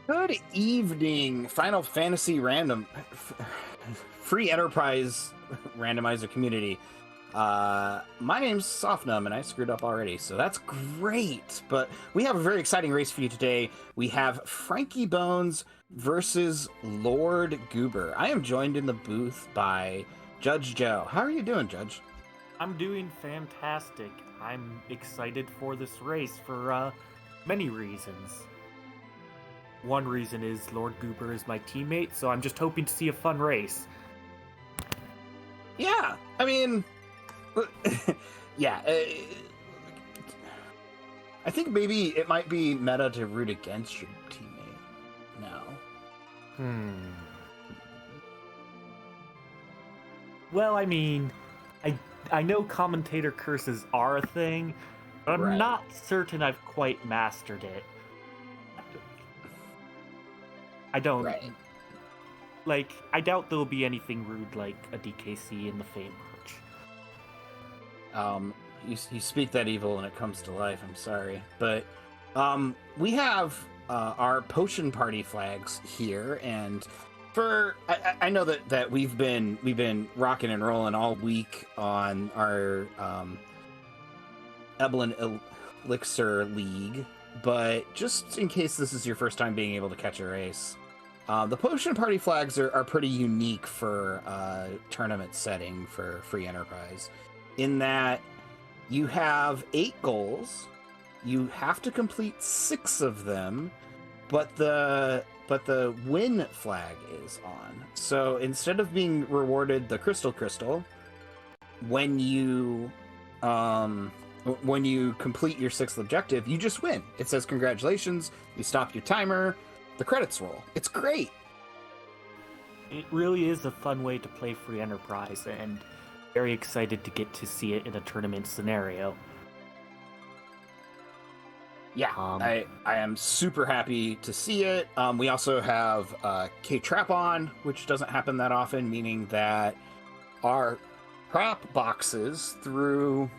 Good evening, Final Fantasy Free Enterprise Randomizer community. My name's Sofnum, and I screwed up already, so that's great. But we have a very exciting race for you today. We have frankiebones versus Lord Goober. I am joined in the booth by Judge Joe. How are you doing, Judge? I'm doing fantastic. I'm excited for this race for many reasons. One reason is Lord Goober is my teammate, so I'm just hoping to see a fun race. Yeah, I mean, yeah. I think maybe it might be meta to root against your teammate now. Well, I mean, I know commentator curses are a thing, but I'm not certain I've quite mastered it. I don't... Right. Like, I doubt there'll be anything rude like a DKC in the Fame merch. You speak that evil and it comes to life. I'm sorry, but we have our potion party flags here, and I know that we've been rocking and rolling all week on our Eblan Elixir League, but just in case this is your first time being able to catch a race, the potion party flags are pretty unique for tournament setting for Free Enterprise, in that you have 8 goals, you have to complete 6 of them, but the win flag is on. So instead of being rewarded the crystal, when you complete your 6th objective, you just win. It says congratulations, you stop your timer, the credits roll. It's great. It really is a fun way to play Free Enterprise, and very excited to get to see it in a tournament scenario. Yeah, I am super happy to see it. We also have K-Trap on, which doesn't happen that often, meaning that our prop boxes, through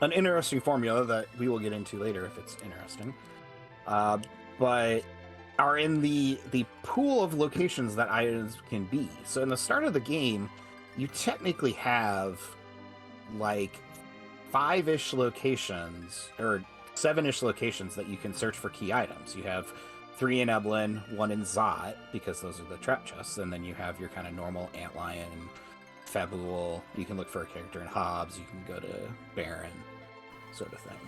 an interesting formula that we will get into later if it's interesting, but are in the pool of locations that items can be. So in the start of the game, you technically have like 5-ish locations, or 7-ish locations that you can search for key items. You have 3 in Eblan, 1 in Zot, because those are the trap chests, and then you have your kind of normal Antlion, Fabul. You can look for a character in Hobbs, you can go to Baron, sort of thing.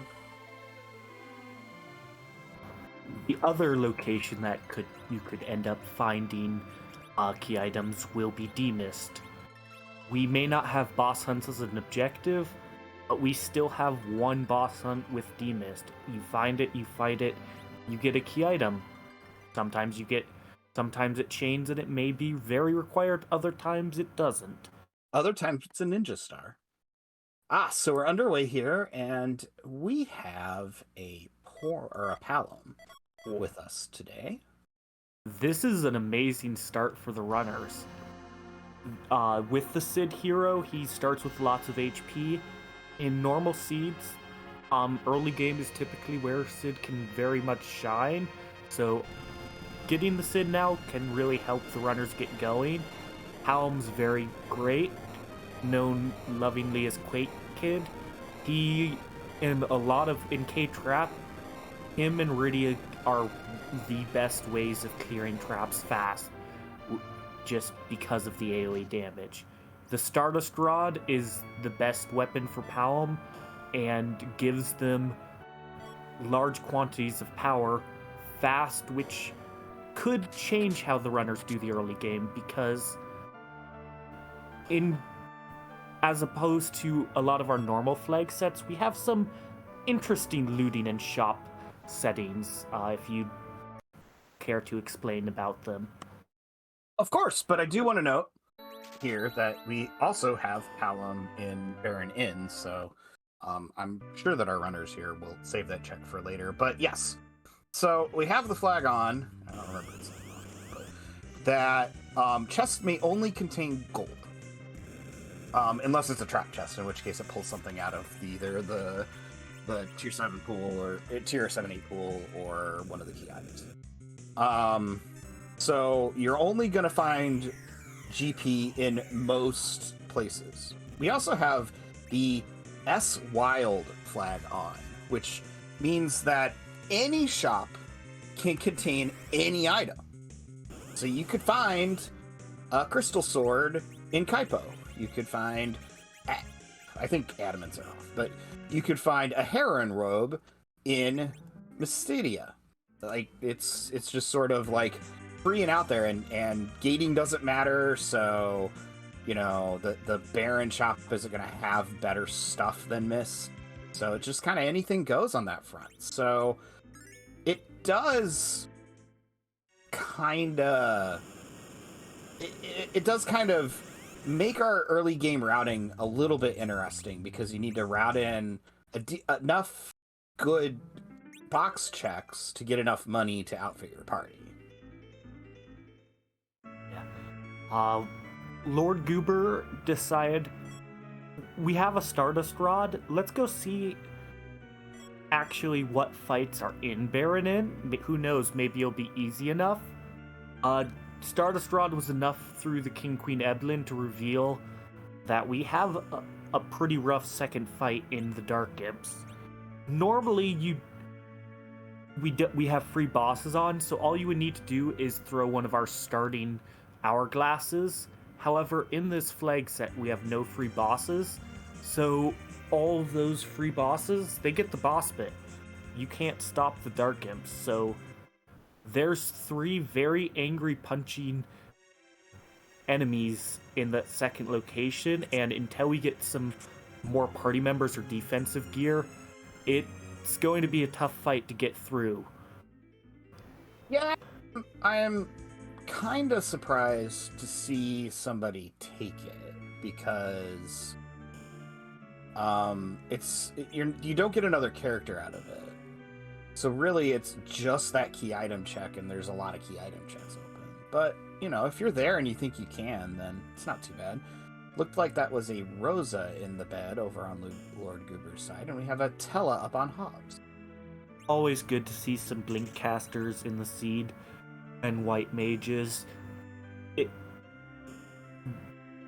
The other location that you could end up finding key items will be Demist. We may not have boss hunts as an objective, but we still have one boss hunt with Demist. You find it, you fight it, you get a key item. Sometimes it chains and it may be very required, other times it doesn't. Other times it's a ninja star. So we're underway here, and we have a Palom with us today. This is an amazing start for the runners. With the Sid hero, he starts with lots of HP. In normal seeds, early game is typically where Sid can very much shine, so getting the Sid now can really help the runners get going. Palom's very great, known lovingly as Quake Kid. He, in K-Trap, him and Rydia are the best ways of clearing traps fast, just because of the AoE damage. The Stardust Rod is the best weapon for Palom, and gives them large quantities of power fast, which could change how the runners do the early game, because as opposed to a lot of our normal flag sets, we have some interesting looting and shop settings, if you care to explain about them. Of course, but I do want to note here that we also have Palom in Baron Inn, so I'm sure that our runners here will save that check for later. But yes, so we have the flag on. I don't remember its name, but that chests may only contain gold, unless it's a trap chest, in which case it pulls something out of either the tier 7 pool or tier 7-8 pool or one of the key items. So you're only going to find GP in most places. We also have the S Wild flag on, which means that any shop can contain any item. So you could find a crystal sword in Kaipo. You could find, I think adamants are off, but you could find a heron robe in Mysteria. Like, it's just sort of like free and out there, and gating doesn't matter, so you know the Baron shop isn't going to have better stuff than Mist, so it just kind of anything goes on that front. So it does kind of it does kind of make our early game routing a little bit interesting, because you need to route in enough good box checks to get enough money to outfit your party. Lord Goober decided, we have a Stardust Rod. Let's go see actually what fights are in Baronin. Who knows, maybe it'll be easy enough. Stardust Rod was enough through the King Queen Eblan to reveal that we have a pretty rough second fight in the Dark Imps. Normally, we have free bosses on, so all you would need to do is throw one of our starting hourglasses. However, in this flag set, we have no free bosses, so all of those free bosses, they get the boss bit. You can't stop the Dark Imps, so there's 3 very angry punching enemies in that second location, and until we get some more party members or defensive gear, it's going to be a tough fight to get through. Yeah, I am kind of surprised to see somebody take it, because you don't get another character out of it. So really, it's just that key item check, and there's a lot of key item checks open. But, you know, if you're there and you think you can, then it's not too bad. Looked like that was a Rosa in the bed over on Lord Goober's side, and we have a Tella up on Hobbs. Always good to see some Blink casters in the seed and white mages.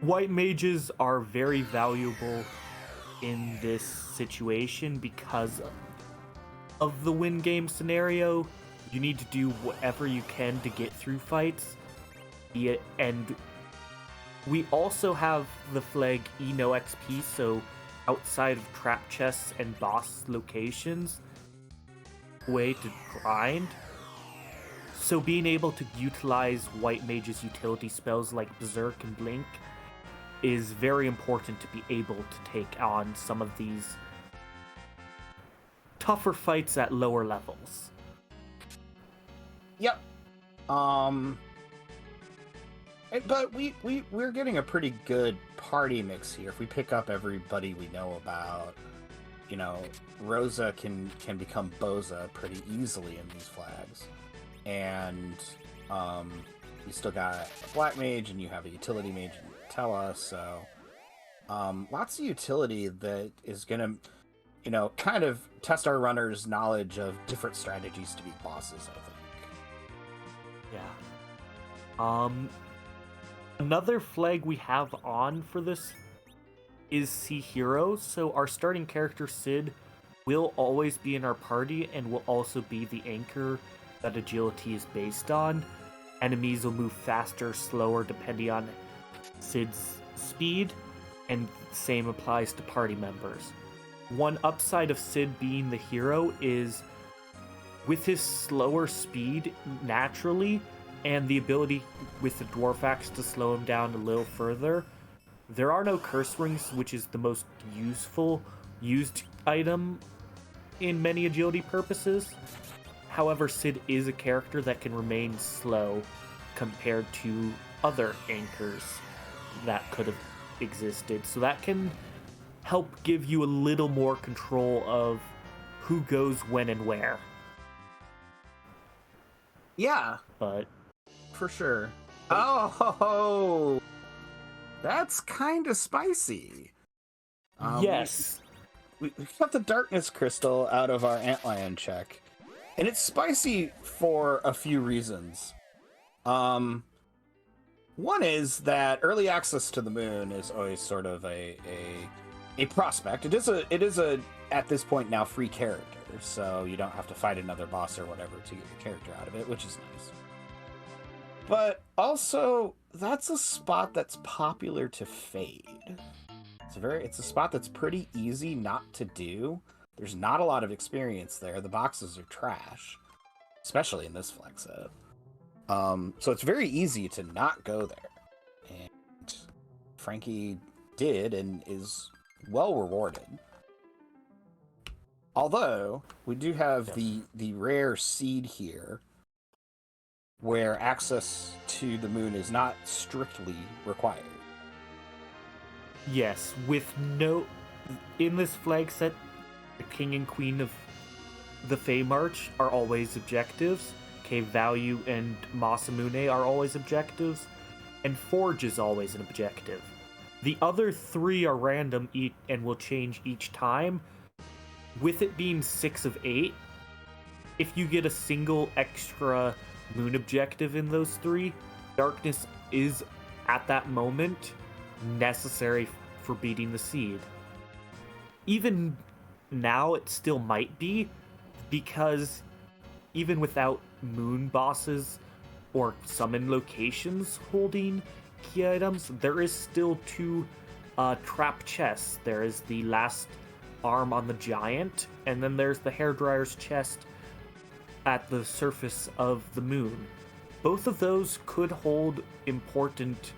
White mages are very valuable in this situation because of the win game scenario. You need to do whatever you can to get through fights. And we also have the flag no XP, so outside of trap chests and boss locations, way to grind. So being able to utilize white mage's utility spells like Berserk and Blink is very important to be able to take on some of these tougher fights at lower levels. Yep. But we're getting a pretty good party mix here. If we pick up everybody we know about, you know, Rosa can become Boza pretty easily in these flags. And you still got a black mage, and you have a utility mage in Tella, so lots of utility that is gonna, you know, kind of test our runners' knowledge of different strategies to beat bosses, I think. Yeah. Another flag we have on for this is Sea Hero, so our starting character Sid will always be in our party and will also be the anchor that agility is based on. Enemies will move faster, slower, depending on Sid's speed, and same applies to party members. One upside of Sid being the hero is, with his slower speed naturally, and the ability with the Dwarf Axe to slow him down a little further, there are no curse rings, which is the most used item in many agility purposes. However, Sid is a character that can remain slow compared to other anchors that could have existed. So that can help give you a little more control of who goes when and where. Yeah. But for sure. Oh, that's kind of spicy. Yes. We got the darkness crystal out of our antlion check. And it's spicy for a few reasons. One is that early access to the moon is always sort of a prospect. It is a at this point now free character, so you don't have to fight another boss or whatever to get your character out of it, which is nice. But also, that's a spot that's popular to fade. It's a spot that's pretty easy not to do. There's not a lot of experience there. The boxes are trash, especially in this flag set. So it's very easy to not go there. And Frankie did and is well rewarded. Although, we do have the rare seed here, where access to the moon is not strictly required. Yes, in this flag set, the King and Queen of the Fey March are always objectives. Cave Value and Masamune are always objectives. And Forge is always an objective. The other 3 are random and will change each time. With it being 6 of 8, if you get a single extra moon objective in those 3, Darkness is, at that moment, necessary for beating the seed. Even now, it still might be, because even without moon bosses or summon locations holding key items, there is still 2 trap chests. There is the last arm on the giant, and then there's the hairdryer's chest at the surface of the moon. Both of those could hold important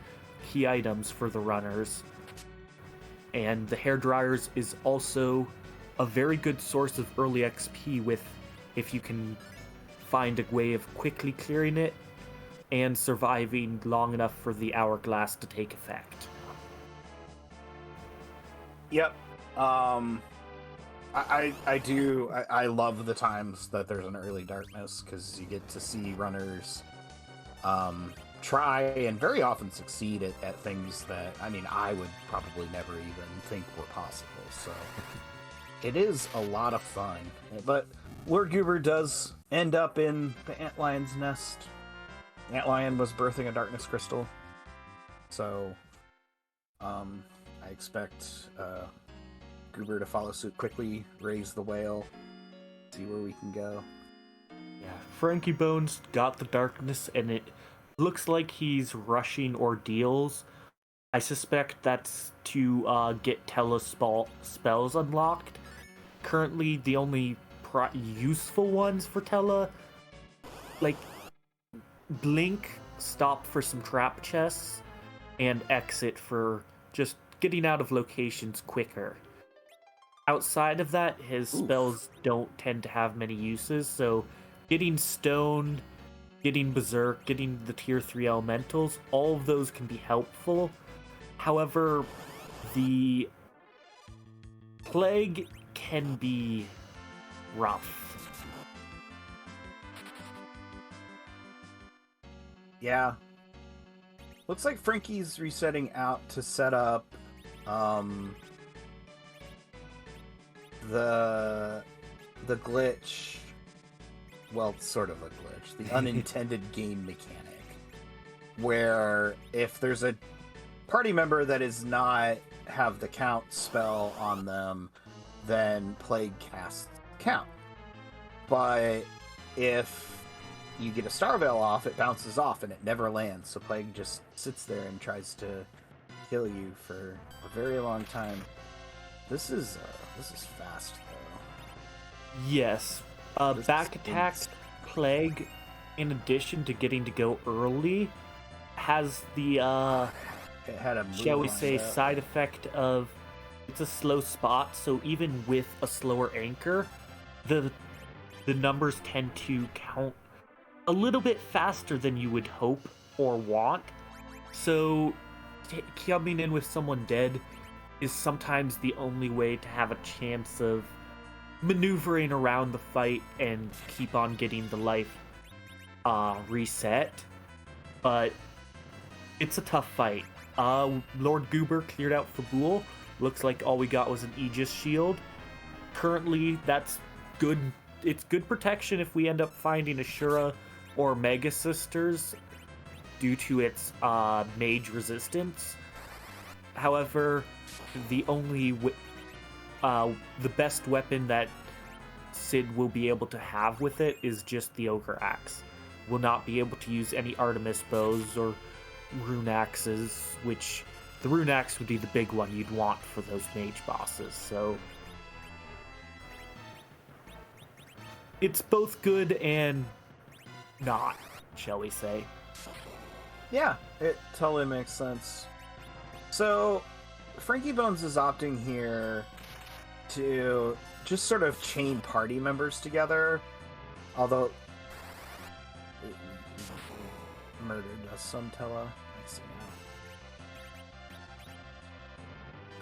key items for the runners, and the hairdryer's is also a very good source of early XP if you can find a way of quickly clearing it and surviving long enough for the hourglass to take effect. Yep. I love the times that there's an early darkness, because you get to see runners try and very often succeed at things that, I would probably never even think were possible. So it is a lot of fun. But Lord Goober does end up in the Antlion's nest. The Antlion was birthing a darkness crystal. So I expect Goober to follow suit quickly, raise the whale, see where we can go. Yeah, Frankie Bones got the darkness, and it looks like he's rushing ordeals. I suspect that's to get Tella spells unlocked. Currently, the only useful ones for Tella, like Blink, stop for some trap chests, and Exit for just getting out of locations quicker. Outside of that, his spells don't tend to have many uses, so getting Stoned, getting Berserk, getting the tier 3 elementals, all of those can be helpful. However, the Plague can be rough. Yeah. Looks like Frankie's resetting out to set up the glitch. Well, sort of a glitch. The unintended game mechanic. Where if there's a party member that is not have the count spell on them, then Plague casts count. But if you get a Star Veil off, it bounces off and it never lands. So Plague just sits there and tries to kill you for a very long time. This is fast though. Yes. Back attack Plague, in addition to getting to go early, has the it had a shall we say side effect of it's a slow spot, so even with a slower anchor, the numbers tend to count a little bit faster than you would hope or want. So coming in with someone dead is sometimes the only way to have a chance of maneuvering around the fight and keep on getting the life reset. But it's a tough fight. Lord Goober cleared out Fabul. Looks like all we got was an Aegis shield. Currently, that's good it's good protection if we end up finding Ashura or Mega Sisters due to its mage resistance. However, the best weapon that Cid will be able to have with it is just the Ogre Axe. Will not be able to use any Artemis bows or rune axes, which the rune axe would be the big one you'd want for those mage bosses. So it's both good and not, shall we say. Yeah, it totally makes sense. So frankiebones is opting here to just sort of chain party members together, although murdered us, Tella. I see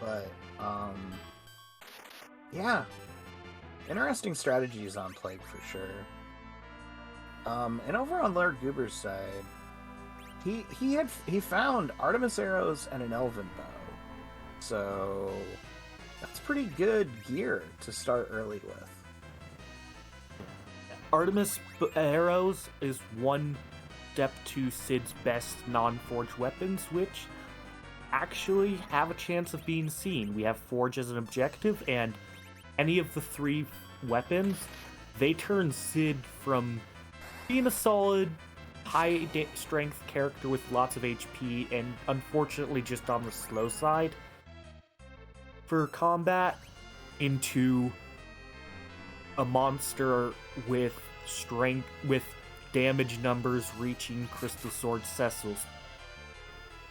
now. But yeah, interesting strategies on Plague for sure. And over on Lord Goober's side, he found Artemis arrows and an elven bow, so that's pretty good gear to start early with. Artemis arrows is one step to Cid's best non-forge weapons, which actually have a chance of being seen. We have Forge as an objective, and any of the three weapons, they turn Cid from being a solid, high-strength character with lots of HP, and unfortunately just on the slow side for combat, into a monster with strength, with damage numbers reaching Crystal Sword Cecil's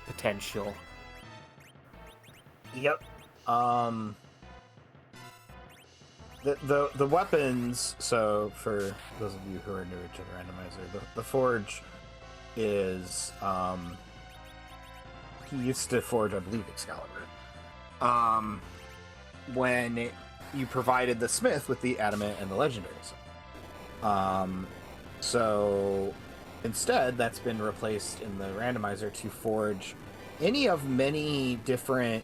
potential. Yep. The weapons, so for those of you who are new to the randomizer, the Forge is, he used to forge, I believe, Excalibur. When you provided the Smith with the Adamant and the Legendaries. So instead, that's been replaced in the randomizer to forge any of many different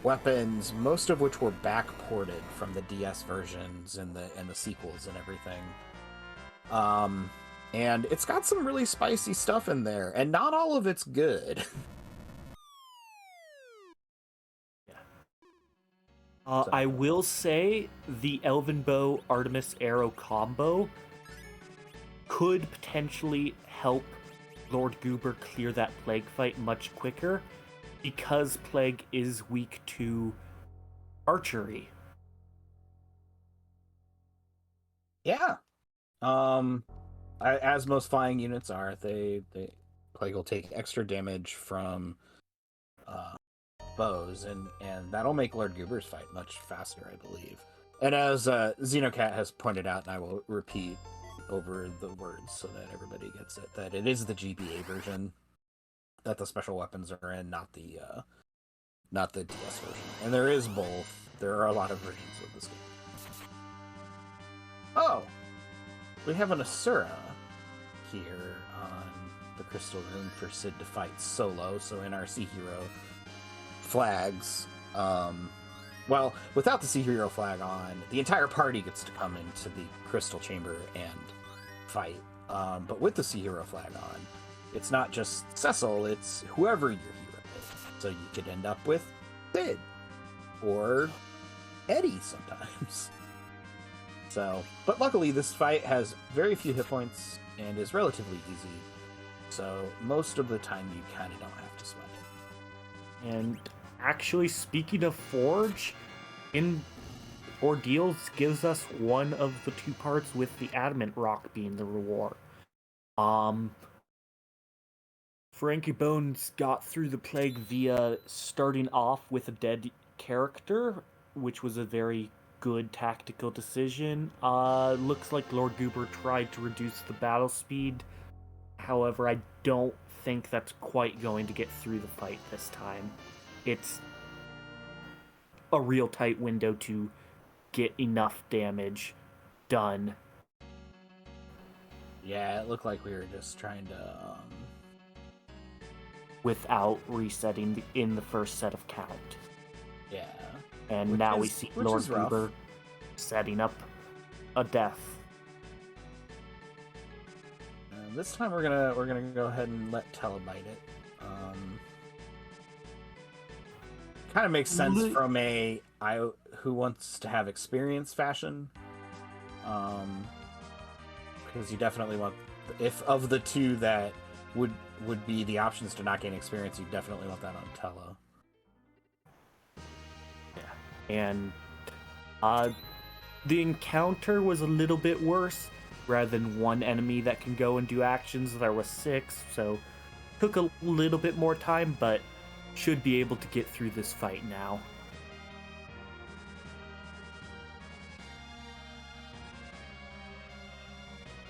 weapons, most of which were backported from the DS versions and the sequels and everything. And it's got some really spicy stuff in there, and not all of it's good. I will say the Elven Bow Artemis Arrow combo could potentially help Lord Goober clear that Plague fight much quicker, because Plague is weak to archery. Yeah. As most flying units are, Plague will take extra damage from bows, and that'll make Lord Goober's fight much faster, I believe. And as Xenocat has pointed out, and I will repeat over the words so that everybody gets it, that it is the GBA version that the special weapons are in, not the DS version. And there is both. There are a lot of versions of this game. Oh! We have an Asura here on the Crystal Room for Cid to fight solo, so in our Sea Hero flags, well, without the Sea Hero flag on, the entire party gets to come into the Crystal Chamber and fight. But with the Sea Hero flag on, it's not just Cecil, it's whoever your hero is. So you could end up with Cid or Eddie sometimes. So, but luckily this fight has very few hit points and is relatively easy. So most of the time you kind of don't have to sweat it. And actually, speaking of Forge, in Ordeals gives us one of the two parts with the Adamant Rock being the reward. frankiebones got through the Plague via starting off with a dead character, which was a very good tactical decision. Looks like Lord Goober tried to reduce the battle speed. However, I don't think that's quite going to get through the fight this time. It's a real tight window to get enough damage done. Yeah, it looked like we were just trying to... without resetting in the first set of count. Yeah. And now we see Lord Goober setting up a death. This time we're gonna go ahead and let Tella bite it. Kind of makes sense from a who wants to have experience fashion. Because you definitely want, if of the two that would be the options to not gain experience, you definitely want that on Tella. Yeah, and the encounter was a little bit worse. Rather than one enemy that can go and do actions, there was 6, so took a little bit more time, but should be able to get through this fight now.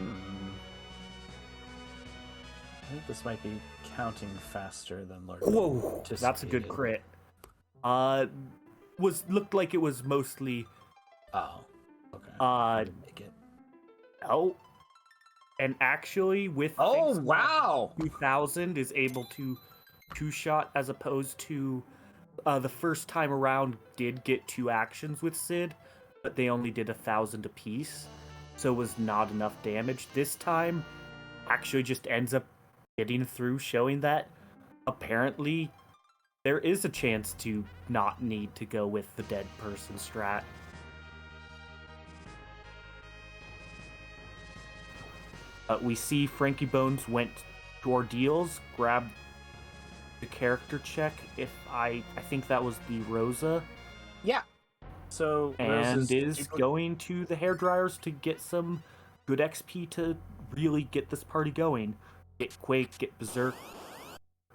I think this might be counting faster than Lord. Whoa, that's a good crit. Looked like it was mostly. Oh, okay. I didn't make it. Oh, and actually with wow, 2000 is able to 2-shot as opposed to the first time around did get 2 actions with Sid, but they only did 1,000 apiece, so it was not enough damage. This time actually just ends up getting through, showing that apparently there is a chance to not need to go with the dead person strat. We see frankiebones went to Ordeals, grabbed the character check. If I think that was the Rosa. Yeah. So and is going to the hairdryers to get some good XP to really get this party going. Get Quake, get Berserk,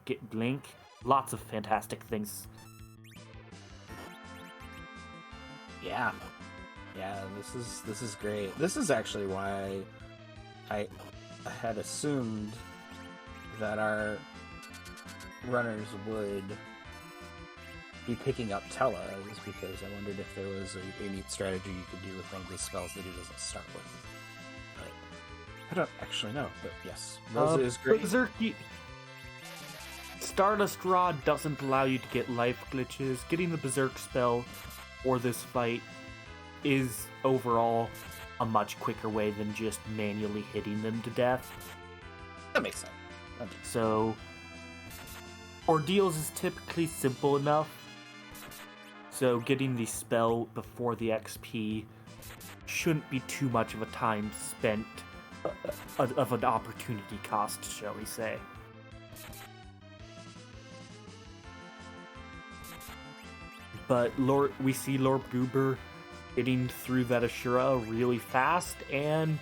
get Blink. Lots of fantastic things. Yeah. Yeah, this is great. This is actually why I had assumed that our runners would be picking up Tella, is because I wondered if there was a neat strategy you could do with one of the spells that he doesn't start with. But I don't actually know, but yes, Rosa is great. Berserky. Stardust Rod doesn't allow you to get life glitches. Getting the Berserk spell for this fight is overall a much quicker way than just manually hitting them to death. That makes sense. So, Ordeals is typically simple enough. So getting the spell before the XP shouldn't be too much of a time spent of an opportunity cost, shall we say. But we see Lord Goober getting through that Ashura really fast, and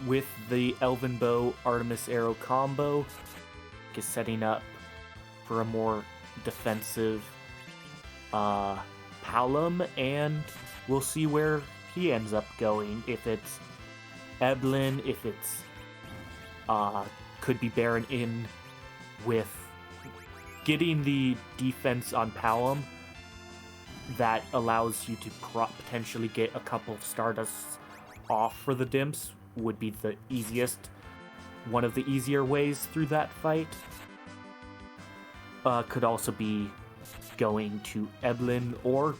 with the Elven Bow Artemis Arrow combo, is setting up for a more defensive Palom, and we'll see where he ends up going. If it's Eblan, if it's could be Baron in with getting the defense on Palom that allows you to potentially get a couple of Stardusts off for the Dimps would be the easiest, one of the easier ways through that fight. Could also be going to Eblan or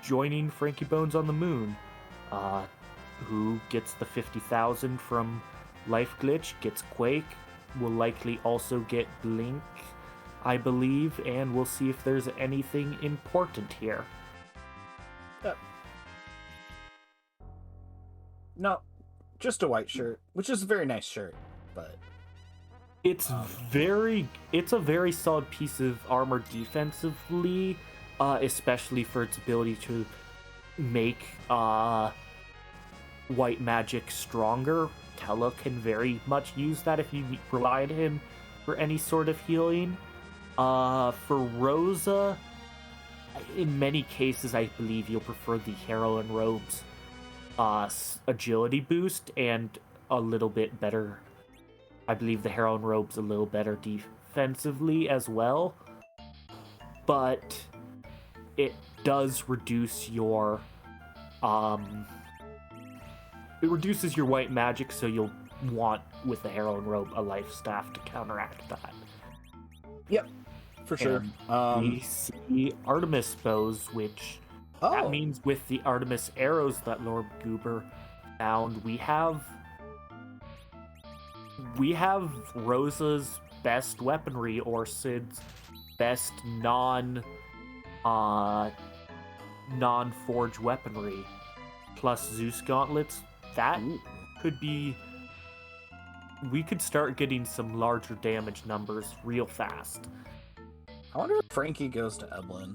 joining frankiebones on the moon, who gets the 50,000 from Life Glitch, gets Quake, will likely also get Blink, I believe, and we'll see if there's anything important here. No, just a white shirt, which is a very nice shirt, but it's a very solid piece of armor defensively, especially for its ability to make white magic stronger. Tella can very much use that if you rely on him for any sort of healing. For Rosa, in many cases, I believe you'll prefer the Heroine Robe's agility boost and a little bit better. I believe the Heroine Robe's a little better defensively as well, but it does reduce your it reduces your white magic, so you'll want with the Heroine Robe a life staff to counteract that. Yep, for sure. We see Artemis bows, which that means with the Artemis arrows that Lord Goober found, we have we have Rosa's best weaponry or Sid's best non-forge weaponry plus Zeus gauntlets. That could be... We could start getting some larger damage numbers real fast. I wonder if Frankie goes to Eblan.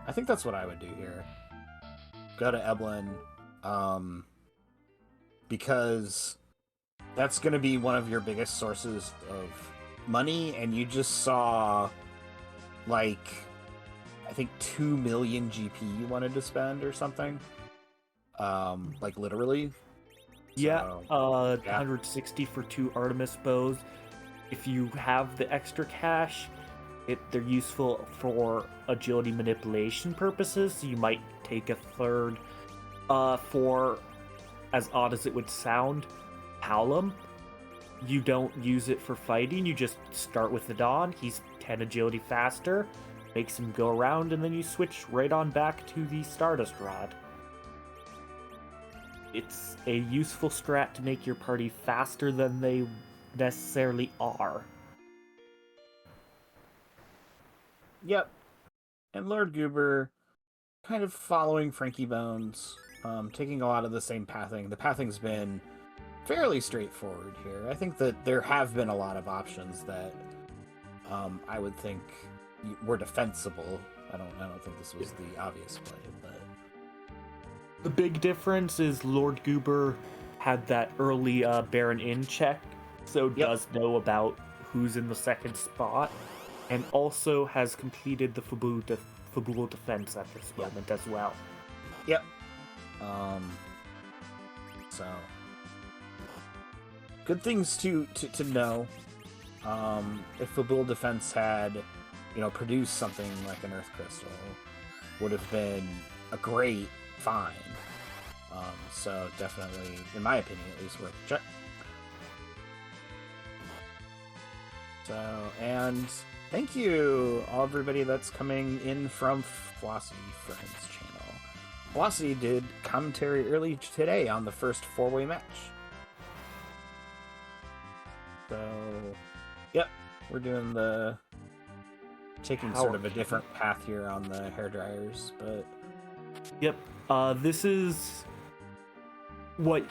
I think that's what I would do here. Go to Eblan, because that's going to be one of your biggest sources of money, and you just saw, like, I think 2 million GP you wanted to spend or something. Like, literally. Yeah, So, 160 for 2 Artemis bows. If you have the extra cash, they're useful for agility manipulation purposes. So you might take a third for, as odd as it would sound, Palom. You don't use it for fighting, you just start with the Dawn. He's 10 agility faster, makes him go around, and then you switch right on back to the Stardust Rod. It's a useful strat to make your party faster than they necessarily are. Yep. And Lord Goober, kind of following Frankiebones, taking a lot of the same pathing. The pathing's been fairly straightforward here. I think that there have been a lot of options that I would think were defensible. I don't think this was the obvious play, but... The big difference is Lord Goober had that early Baron Inn check, so does know about who's in the second spot, and also has completed the Fabul defense at this moment as well. Yep. So good things to know. If Fabul defense had, produced something like an Earth Crystal, would have been a great find. So definitely, in my opinion, at least worth a check. So, and thank you all everybody that's coming in from Velocity Friends channel. Velocity did commentary early today on the first 4-way match. So, yep, we're doing taking sort of a different path here on the hairdryers, but... Yep, this is what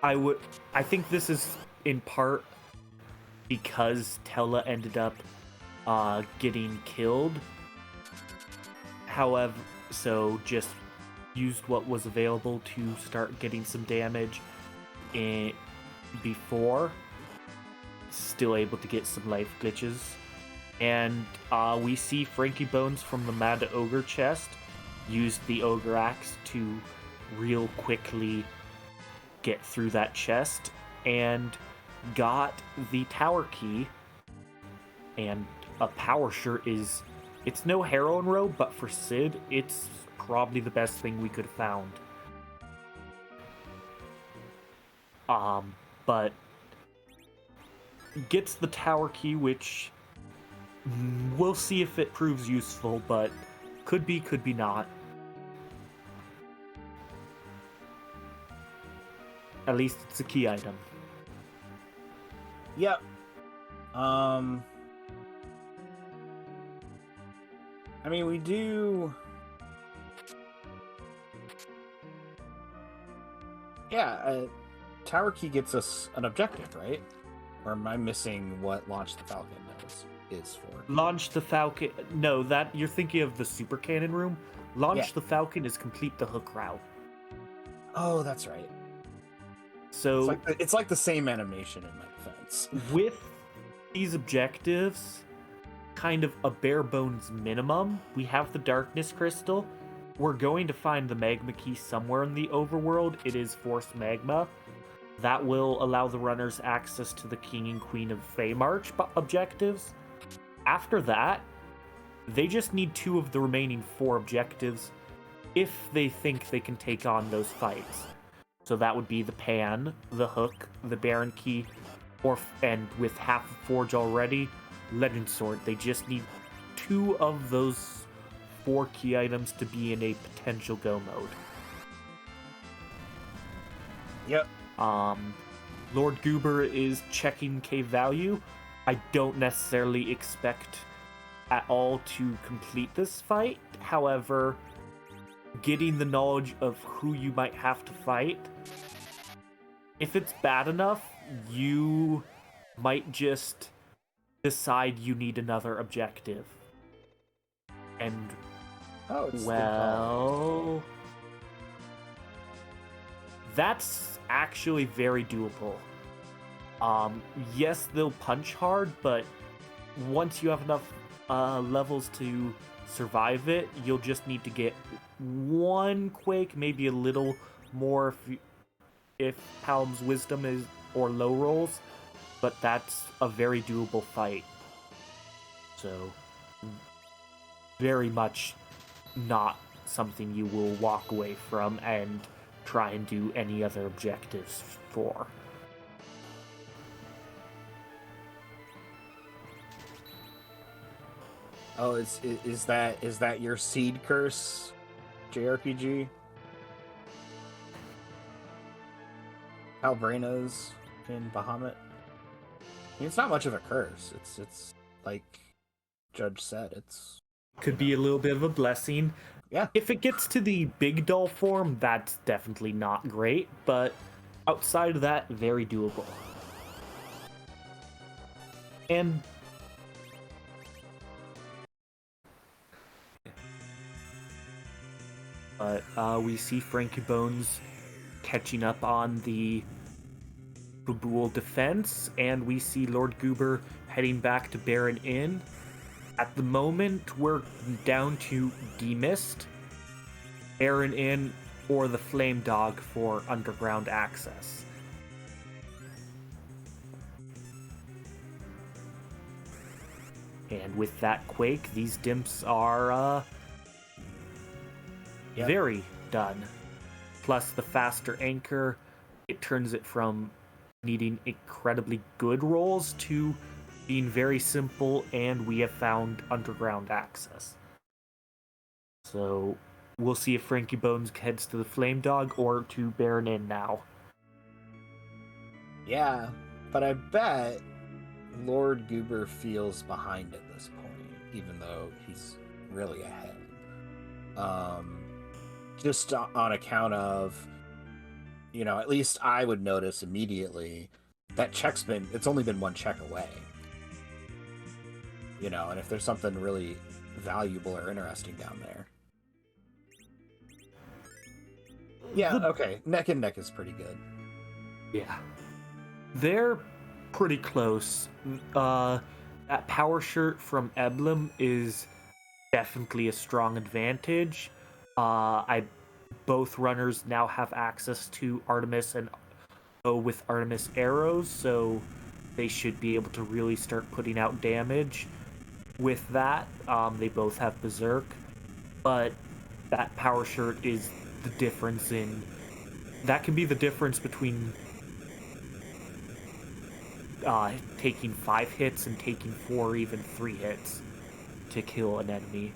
I think this is in part because Tella ended up getting killed. However, so just used what was available to start getting some damage before. Still able to get some life glitches. And we see Frankiebones from the Mad Ogre chest used the Ogre Axe to real quickly get through that chest and got the tower key. And a power shirt it's no heroin robe, but for Sid, it's probably the best thing we could have found. But gets the tower key, which we'll see if it proves useful, but could be not. At least it's a key item. Yep. I mean, we do... Yeah, Tower Key gets us an objective, right? Or am I missing what Launch the Falcon is for? Launch the Falcon... No, that you're thinking of the Super Cannon room. Launch the Falcon is complete the hook route. Oh, that's right. So it's like the same animation in my defense. With these objectives, kind of a bare bones minimum, we have the Darkness Crystal. We're going to find the Magma Key somewhere in the overworld. It is Force Magma. That will allow the runners access to the King and Queen of Feymarch objectives. After that, they just need 2 of the remaining 4 objectives if they think they can take on those fights. So that would be the Pan, the Hook, the Baron Key, and with half the Forge already, Legend Sword. They just need 2 of those 4 key items to be in a potential go mode. Yep. Lord Goober is checking K value. I don't necessarily expect at all to complete this fight. However, getting the knowledge of who you might have to fight, if it's bad enough, you might just decide you need another objective. And, well, that's actually very doable. Yes, they'll punch hard, but once you have enough levels to survive it, you'll just need to get one quake, maybe a little more if Palm's wisdom is or low rolls, but that's a very doable fight. So, very much not something you will walk away from and try and do any other objectives for. Oh, is that your seed curse, JRPG? Albrina's in Bahamut? I mean, it's not much of a curse. It's like Judge said, it's... Could be a little bit of a blessing. Yeah. If it gets to the big doll form, that's definitely not great, but outside of that, very doable. And but we see frankiebones catching up on the Babool defense, and we see Lord Goober heading back to Baron Inn. At the moment, we're down to Demist, Baron Inn, or the Flame Dog for underground access. And with that quake, these dimps are very done. Plus the faster anchor, it turns it from needing incredibly good rolls to being very simple, and we have found underground access. So we'll see if frankiebones heads to the Flame Dog or to Baron Inn now. Yeah, but I bet Lord Goober feels behind at this point, even though he's really ahead. Just on account of, at least I would notice immediately that it's only been one check away. And if there's something really valuable or interesting down there. Yeah, okay. Neck and neck is pretty good. Yeah. They're pretty close. That power shirt from Eblan is definitely a strong advantage. Both runners now have access to Artemis and go with Artemis arrows, so they should be able to really start putting out damage. With that, they both have Berserk, but that power shirt is the difference in... That can be the difference between taking 5 hits and taking 4 or even 3 hits to kill an enemy.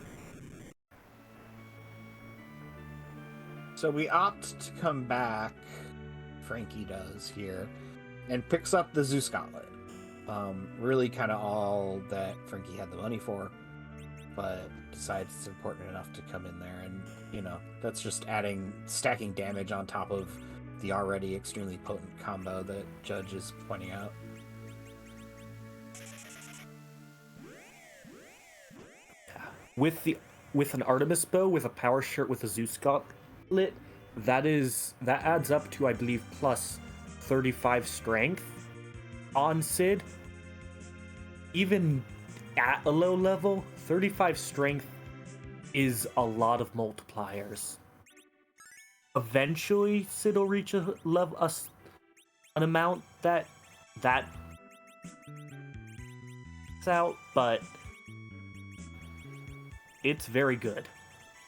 So we opt to come back, Frankie does here, and picks up the Zeus Gauntlet. Really kind of all that Frankie had the money for, but decides it's important enough to come in there, and that's just stacking damage on top of the already extremely potent combo that Judge is pointing out. Yeah. With an Artemis bow, with a power shirt, with a Zeus Gauntlet, that adds up to, I believe, plus 35 strength on Sid. Even at a low level, 35 strength is a lot of multipliers. Eventually, Sid will reach an amount that out, but it's very good.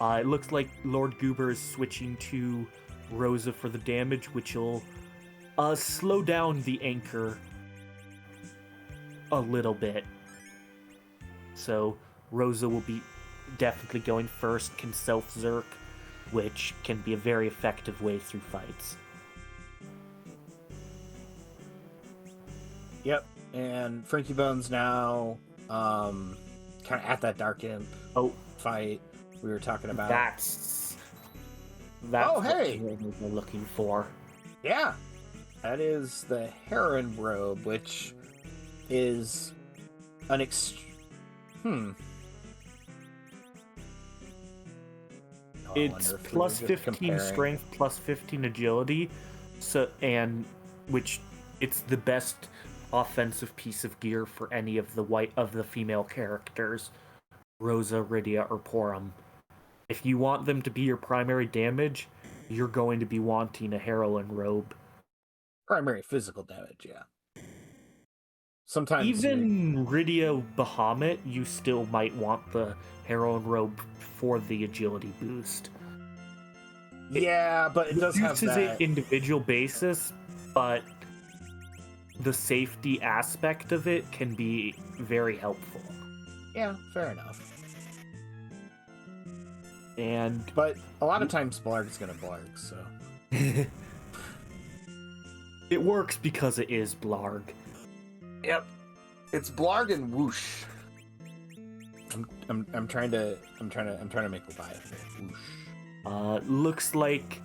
It looks like Lord Goober is switching to Rosa for the damage, which will slow down the anchor a little bit. So Rosa will be definitely going first, can self-zerk, which can be a very effective way through fights. Yep. And Frankie Bones now kind of at that Dark Imp fight we were talking about. That's hey! what we're looking for. Yeah. That is the Heron Robe, which is an It's plus 15 strength, plus 15 agility, which it's the best offensive piece of gear for any of the female characters, Rosa, Rydia, or Porum. If you want them to be your primary damage, you're going to be wanting a Heroine Robe. Primary physical damage, yeah. Sometimes even Rydia Bahamut, you still might want the Heroine Robe for the agility boost. Yeah, but it does have that... it individual basis, but the safety aspect of it can be very helpful. Yeah, fair enough. But a lot of times Blarg's gonna Blarg, so... It works because it is Blarg. Yep. It's Blarg and whoosh. I'm trying to make Leviathan. Whoosh. Looks like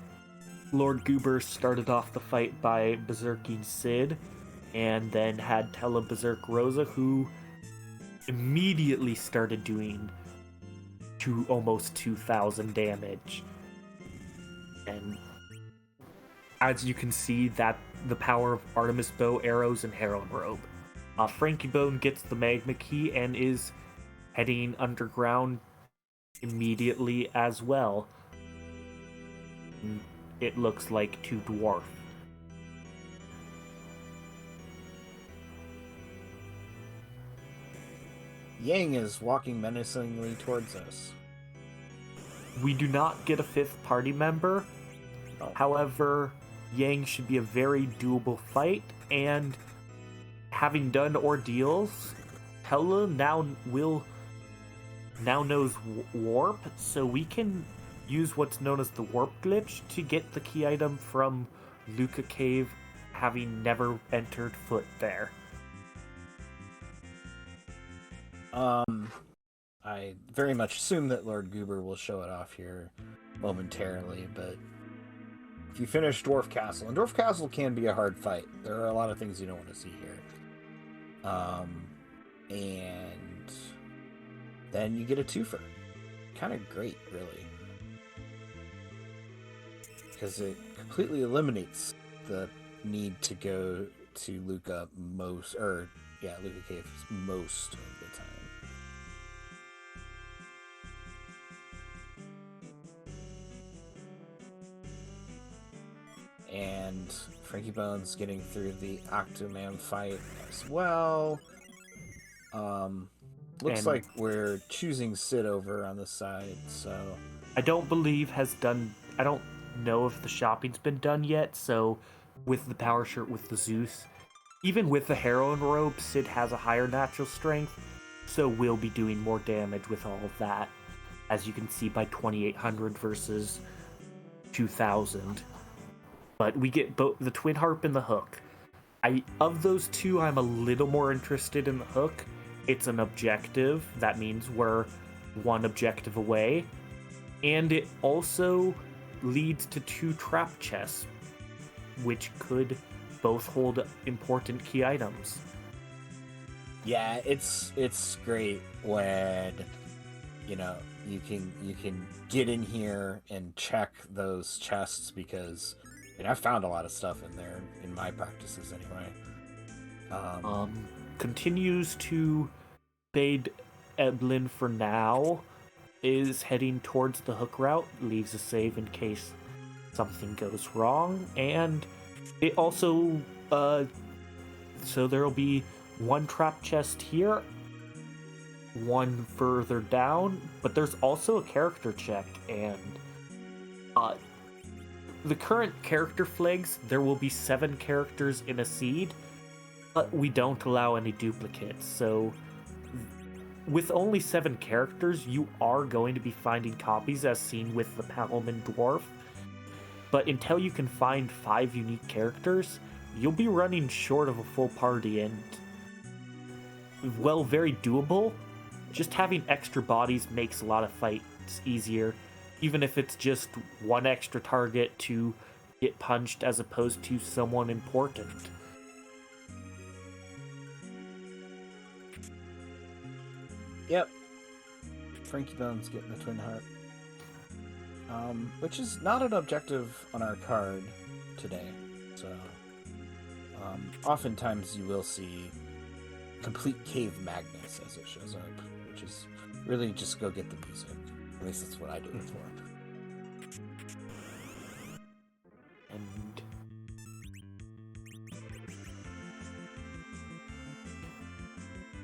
Lord Goober started off the fight by berserking Sid, and then had Tele-Berserk Rosa, who immediately started doing almost 2,000 damage. And as you can see, that the power of Artemis Bow, arrows, and Heroine Robe. Frankie Bone gets the Magma Key and is heading underground immediately as well. It looks like to Dwarf. Yang is walking menacingly towards us. We do not get a fifth party member. Oh. However, Yang should be a very doable fight, and having done ordeals, Hella now knows warp, so we can use what's known as the warp glitch to get the key item from Luca Cave, having never entered foot there. I very much assume that Lord Goober will show it off here momentarily, but if you finish Dwarf Castle, and Dwarf Castle can be a hard fight. There are a lot of things you don't want to see here. And then you get a twofer. Kind of great, really. Because it completely eliminates the need to go to Luca Caves most of the time. And Frankie Bones getting through the Octoman fight as well. Looks like we're choosing Sid over on the side, so... I don't know if the shopping's been done yet, so with the power shirt with the Zeus, even with the Heroine Robe, Sid has a higher natural strength, so we'll be doing more damage with all of that, as you can see by 2,800 versus 2,000. But we get both the Twin Harp and the Hook. Of those two, I'm a little more interested in the Hook. It's an objective. That means we're one objective away. And it also leads to 2 trap chests, which could both hold important key items. Yeah, it's great when you can get in here and check those chests, because I've found a lot of stuff in there in my practices anyway. Continues to fade Eblan for now. Is heading towards the Hook route, leaves a save in case something goes wrong, and it also so there'll be 1 trap chest here, 1 further down, but there's also a character check, and the current character flags, there will be 7 characters in a seed, but we don't allow any duplicates, so with only 7 characters, you are going to be finding copies, as seen with the Palamon Dwarf. But until you can find 5 unique characters, you'll be running short of a full party, and, well, very doable. Just having extra bodies makes a lot of fights easier, even if it's just one extra target to get punched as opposed to someone important. Yep. frankiebones getting the twin heart. Which is not an objective on our card today. So, oftentimes you will see complete cave Magnus as it shows up, which is really just go get the music. At least that's what I do it for. And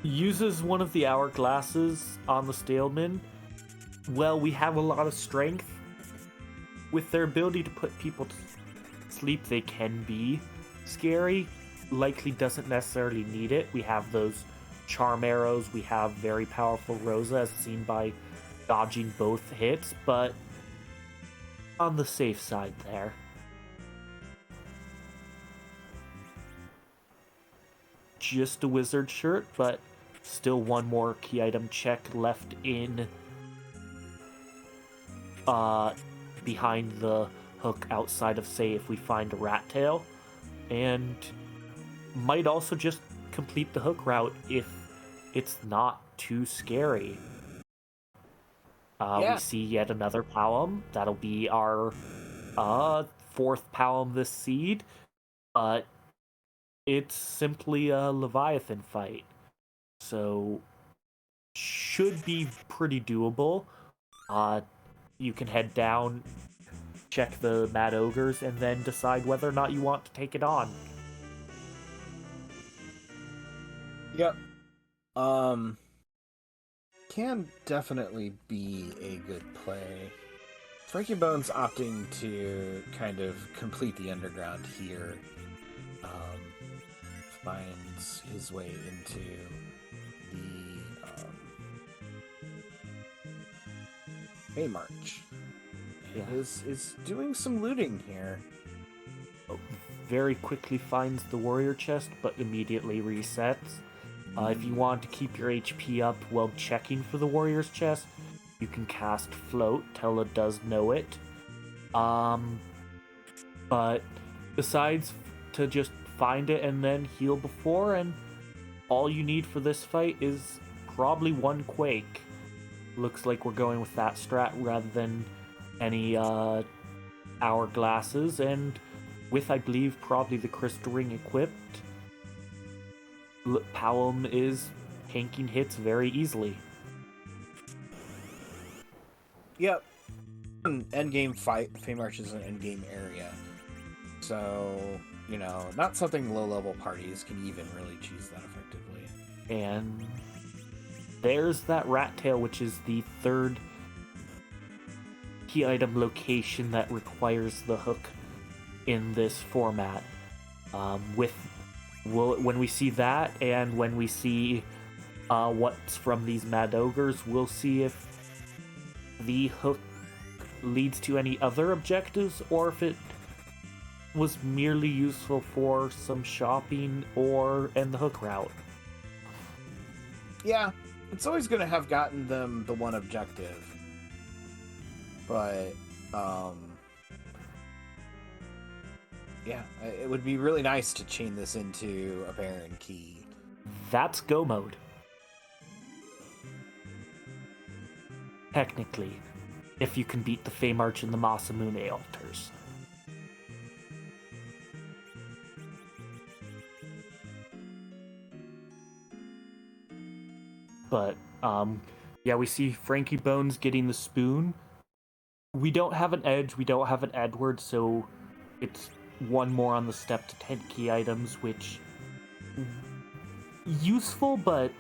uses one of the hourglasses on the Staleman. Well, we have a lot of strength. With their ability to put people to sleep, they can be scary. Likely doesn't necessarily need it. We have those charm arrows. We have very powerful Rosa, as seen by dodging both hits, but on the safe side there. Just a wizard shirt, but still one more key item check left in behind the hook outside of, say, if we find a rat tail, and might also just complete the hook route if it's not too scary. We see yet another Palom. That'll be our fourth Palom this seed, but it's simply a Leviathan fight, so should be pretty doable. You can head down, check the Mad Ogres, and then decide whether or not you want to take it on. Yep. Can definitely be a good play. frankiebones opting to kind of complete the underground here finds his way into the May March. Yeah. Is doing some looting here. Very quickly finds the warrior chest, but immediately resets. If you want to keep your HP up while checking for the warrior's chest, you can cast Float. Tella does know it. But besides to just find it and then heal before, and all you need for this fight is probably one Quake. Looks like we're going with that strat rather than any hourglasses, and with, I believe, probably the crystal ring equipped, Palom is tanking hits very easily. Yep. An endgame fight. Feymarch is an endgame area. So, not something low-level parties can even really choose that effectively. And there's that rat tail, which is the third key item location that requires the hook in this format. When we see that, and when we see what's from these Mad Ogres, we'll see if the hook leads to any other objectives, or if it was merely useful for some shopping and the hook route. Yeah, it's always going to have gotten them the one objective. But, yeah, it would be really nice to chain this into a Baron key. That's go mode. Technically, if you can beat the Feymarch and the Masamune altars. But, yeah, we see frankiebones getting the spoon. We don't have an Edge, we don't have an Edward, so it's one more on the step to 10 key items, which useful, but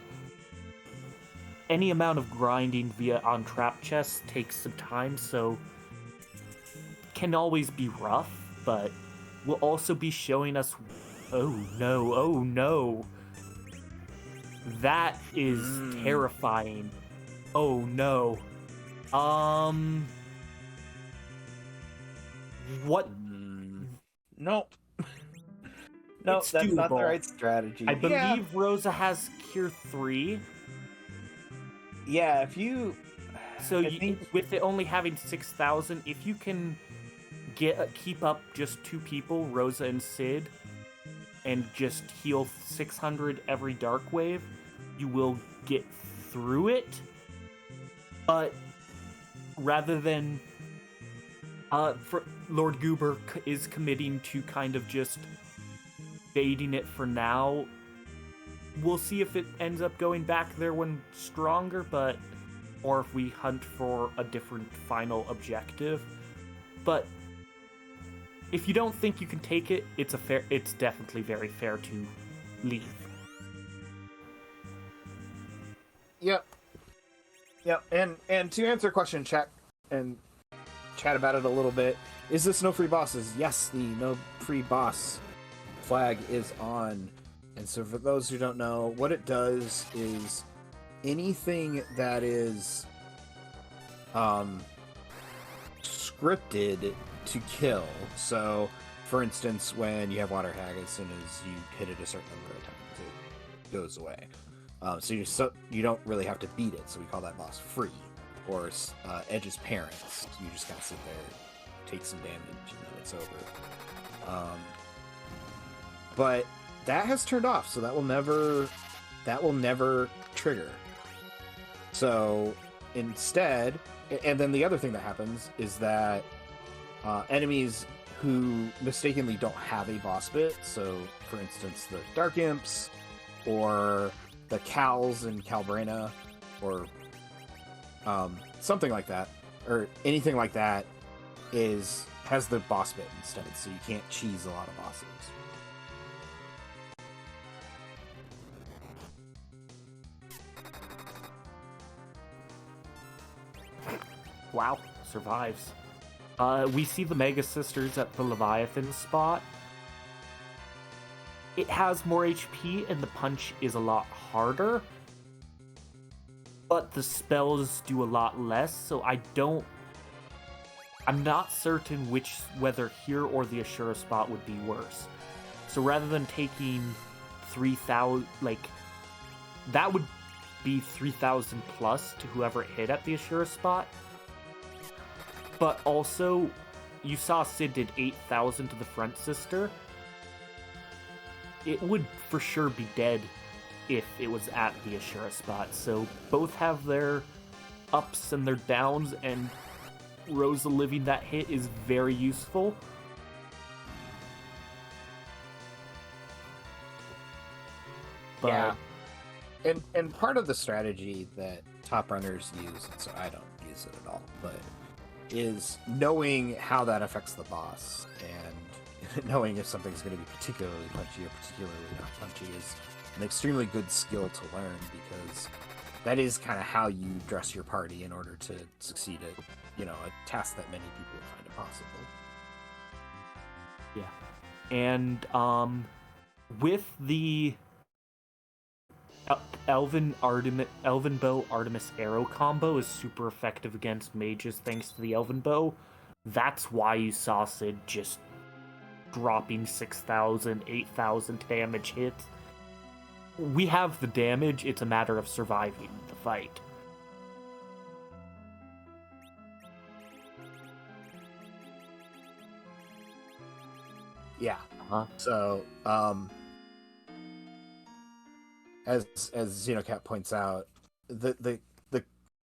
any amount of grinding via on trap chests takes some time, so can always be rough, but will also be showing us... Oh no. That is terrifying. Oh no. What? Nope. No, It's that's not the doable. right strategy. I believe Rosa has Cure 3. Yeah, if you... So with it only having 6,000, if you can keep up just 2 people, Rosa and Sid, and just heal 600 every Dark Wave, you will get through it. But rather than... Lord Goober is committing to kind of just baiting it for now. We'll see if it ends up going back there when stronger, or if we hunt for a different final objective. But if you don't think you can take it, it's definitely very fair to leave. Yep. And to answer a question, chat about it a little bit. Is this no free bosses? Yes, the no free boss flag is on. And so for those who don't know, what it does is anything that is scripted to kill. So, for instance, when you have Water Hag, as soon as you hit it a certain number of times, it goes away. So you don't really have to beat it, so we call that boss free. Or Edge's parents. You just kind of sit there, take some damage, and then it's over. But that has turned off, so that will never trigger. So instead, and then the other thing that happens is that enemies who mistakenly don't have a boss bit, so for instance the Dark Imps, or the Cals in Calbrena, or something like that, or anything like that, has the boss bit instead, so you can't cheese a lot of bosses. Wow, survives. We see the Mega Sisters at the Leviathan spot. It has more HP and the punch is a lot harder, but the spells do a lot less, so I'm not certain whether here or the Ashura spot would be worse. So rather than taking 3,000, that would be 3,000 plus to whoever it hit at the Ashura spot. But also, you saw Sid did 8,000 to the front sister. It would for sure be dead if it was at the Ashura spot. So both have their ups and their downs, and Rosa living that hit is very useful. But... yeah. And part of the strategy that top runners use, and so I don't use it at all, but is knowing how that affects the boss, and knowing if something's going to be particularly punchy or particularly not punchy is an extremely good skill to learn, because that is kind of how you dress your party in order to succeed at, a task that many people find impossible. Yeah. And with the Elven Bow Artemis Arrow combo is super effective against mages thanks to the Elven Bow. That's why you saw Sid just dropping 6,000, 8,000 damage hits. We have the damage, it's a matter of surviving the fight. Yeah. Uh-huh. So, as Xenocat points out, the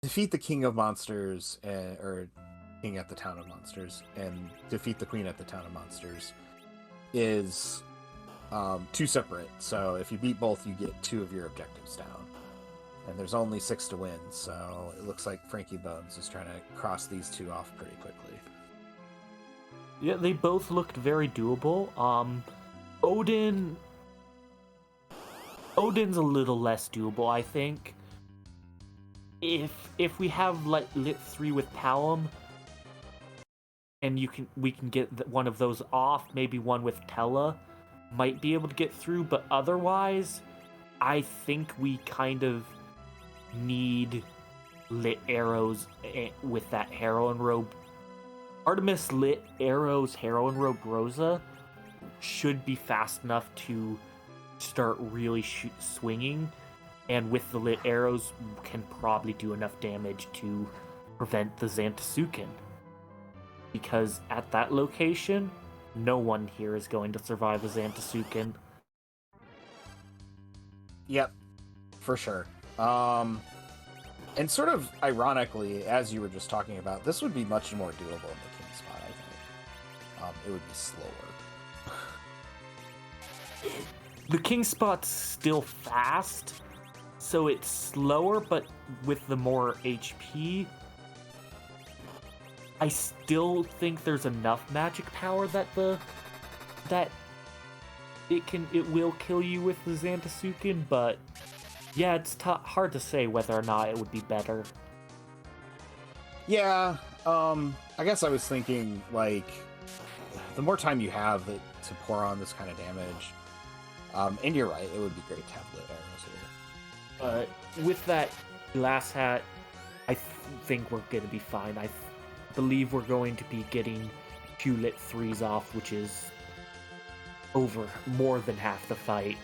defeat the King of Monsters, or King at the Town of Monsters, and defeat the Queen at the Town of Monsters is 2 separate. So if you beat both, you get 2 of your objectives down, and there's only 6 to win. So it looks like frankiebones is trying to cross these 2 off pretty quickly. Yeah, they both looked very doable. Odin's a little less doable, I think. If we have lit 3 with Palom, and we can get one of those off, maybe one with Tella, might be able to get through. But otherwise, I think we kind of need lit arrows with that heroine robe. Artemis lit arrows, heroine robe Rosa should be fast enough to start really swinging, and with the lit arrows can probably do enough damage to prevent the Xantasuken. Because at that location, no one here is going to survive a Xantasuken. Yep, for sure. And sort of ironically, as you were just talking about, this would be much more doable in the King spot, I think. It would be slower. The King spot's still fast, so it's slower, but with the more HP, I still think there's enough magic power that it will kill you with the Xantasuken, but yeah, it's hard to say whether or not it would be better. Yeah, I guess I was thinking, like, the more time you have to pour on this kind of damage, and you're right, it would be great to have lit arrows here. With that glass hat, I think we're going to be fine. I believe we're going to be getting 2 lit 3s off, which is over more than half the fight.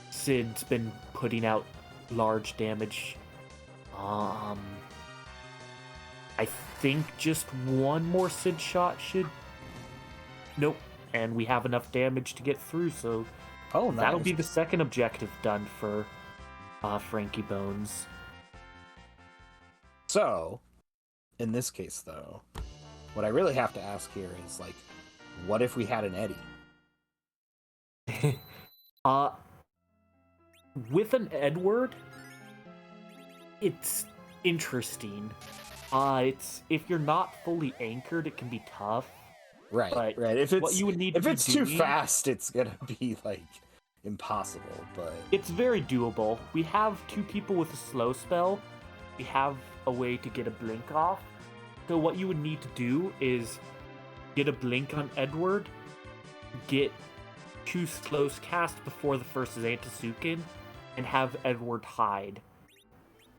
Sid's been putting out large damage. I think just one more Sid shot should... Nope. And we have enough damage to get through, so nice. That'll be the second objective done for frankiebones. So, in this case, though, what I really have to ask here is, like, what if we had an Eddie? With an Edward, it's interesting. If you're not fully anchored, it can be tough. Right. If it's what you would need if it's too fast, it's gonna be like impossible. But it's very doable. We have 2 people with a slow spell. We have a way to get a blink off. So what you would need to do is get a blink on Edward, get 2 slows cast before the first Xantasuken, and have Edward hide.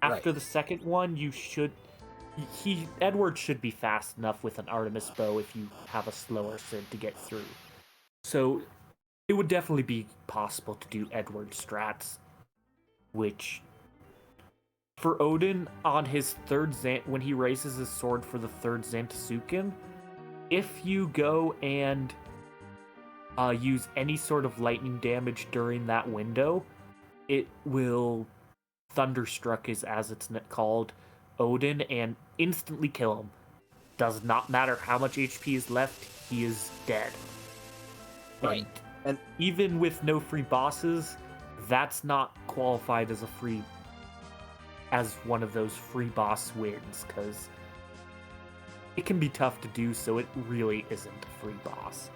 After the second one, Edward should be fast enough with an Artemis bow if you have a slower Sid to get through. So it would definitely be possible to do Edward strats, which for Odin on his third when he raises his sword for the third Xantasuken, if you go and use any sort of lightning damage during that window, it will Thunderstruck as it's called, Odin, and instantly kill him. Does not matter how much HP is left, he is dead. Right. And even with no free bosses, that's not qualified as one of those free boss wins, because it can be tough to do, so it really isn't a free boss.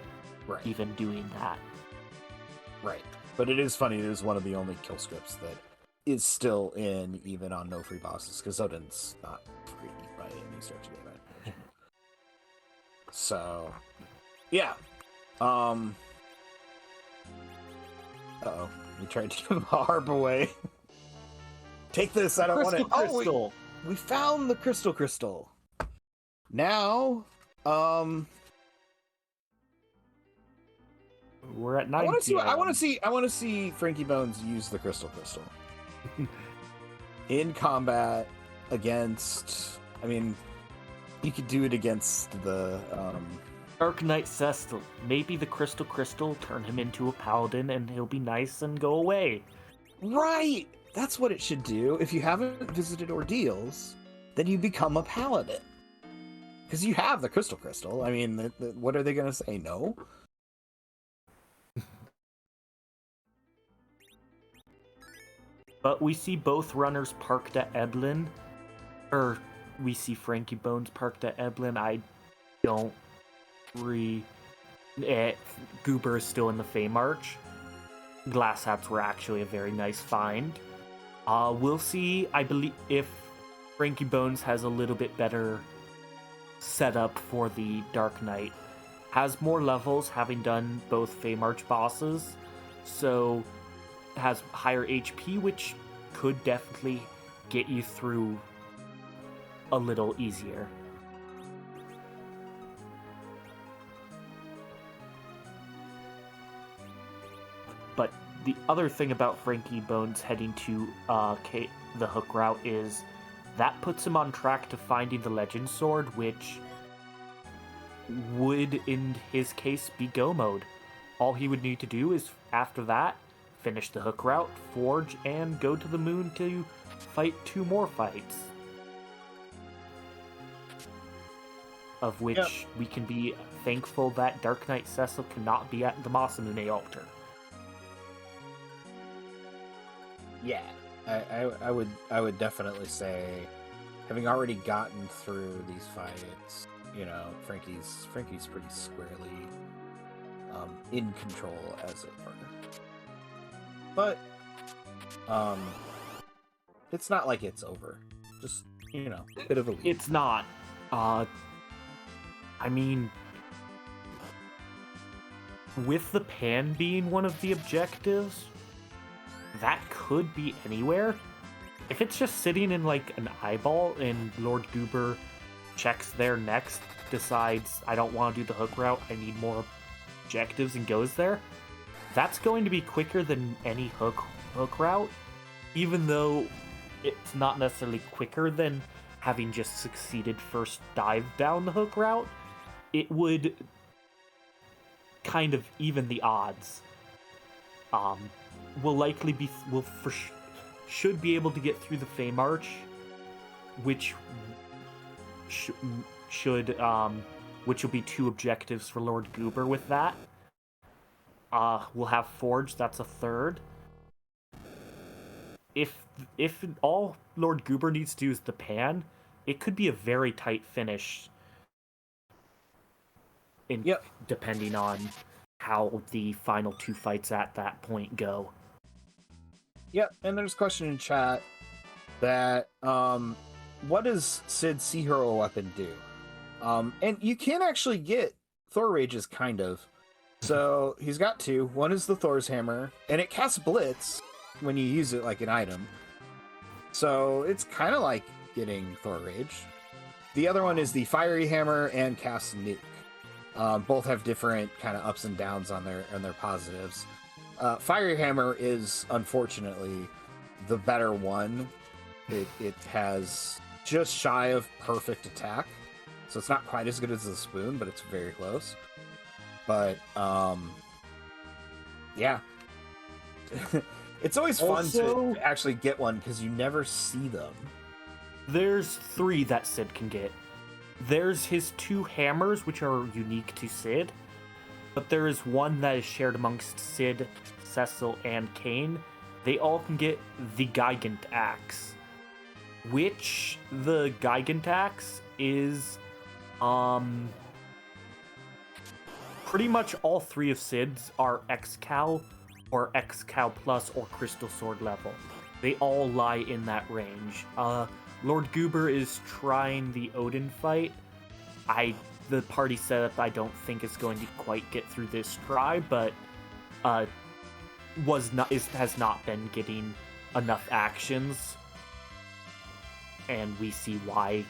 Right. Even doing that. Right. But it is funny, it is one of the only kill scripts that is still in, even on no free bosses, because Odin's not free by any stretch of the event. So, yeah. Uh-oh. We tried to give the harp away. Take this, I don't want it. Crystal. Oh, we found the crystal. Now, we're at 9. I want to see frankiebones use the crystal. In combat against, I mean, you could do it against the Dark Knight Cestal. Maybe the crystal turn him into a paladin and he'll be nice and go away. Right! That's what it should do. If you haven't visited Ordeals, then you become a paladin. Because you have the crystal. I mean, what are they going to say? No? But we see both runners parked at Eblan. Or we see frankiebones parked at Eblan. I don't Goober is still in the Feymarch. Glass hats were actually a very nice find. We'll see, I believe, if frankiebones has a little bit better setup for the Dark Knight. Has more levels, having done both Feymarch bosses, so has higher HP, which could definitely get you through a little easier. the other thing about frankiebones heading to the hook route is that puts him on track to finding the legend sword, which would, in his case, be go mode. All he would need to do is, after that, finish the hook route, forge, and go to the moon to fight 2 more fights. Of which we can be thankful that Dark Knight Cecil cannot be at the Masamune altar. Yeah, I would definitely say, having already gotten through these fights, you know, Frankie's pretty squarely in control, as it were. But it's not like it's over. Just, you know, a bit of a lead. It's not. I mean, with the pan being one of the objectives, that could be anywhere. If it's just sitting in like an eyeball and Lord Goober checks there next, decides I don't want to do the hook route, I need more objectives, and goes there, that's going to be quicker than any hook route, even though it's not necessarily quicker than having just succeeded first dive down the hook route. It would kind of even the odds. Should be able to get through the Fame Arch, which will be 2 objectives for Lord Goober with that. We'll have Forge, that's a 3rd. If all Lord Goober needs to do is the pan, it could be a very tight finish. Depending on how the final 2 fights at that point go. Yep, and there's a question in chat that what does Cid's Sea Hero weapon do? And you can actually get Thor Rages, kind of. So he's got 2. One is the Thor's Hammer, and it casts Blitz when you use it like an item. So it's kind of like getting Thor Rage. The other one is the Fiery Hammer and casts Nuke. Both have different kind of ups and downs on their positives. Fiery Hammer is unfortunately the better one. It has just shy of perfect attack, so it's not quite as good as the Spoon, but it's very close. But yeah, it's always fun to actually get one because you never see them. There's 3 that Cid can get. There's his 2 hammers, which are unique to Cid, but there is one that is shared amongst Cid, Cecil, and Kane. They all can get the Gigant Axe, which the Gigant Axe is pretty much all 3 of Cid's are X-Cal or X-Cal Plus or Crystal Sword level. They all lie in that range. Lord Goober is trying the Odin fight. The party setup I don't think is going to quite get through this try, but has not been getting enough actions, and we see why.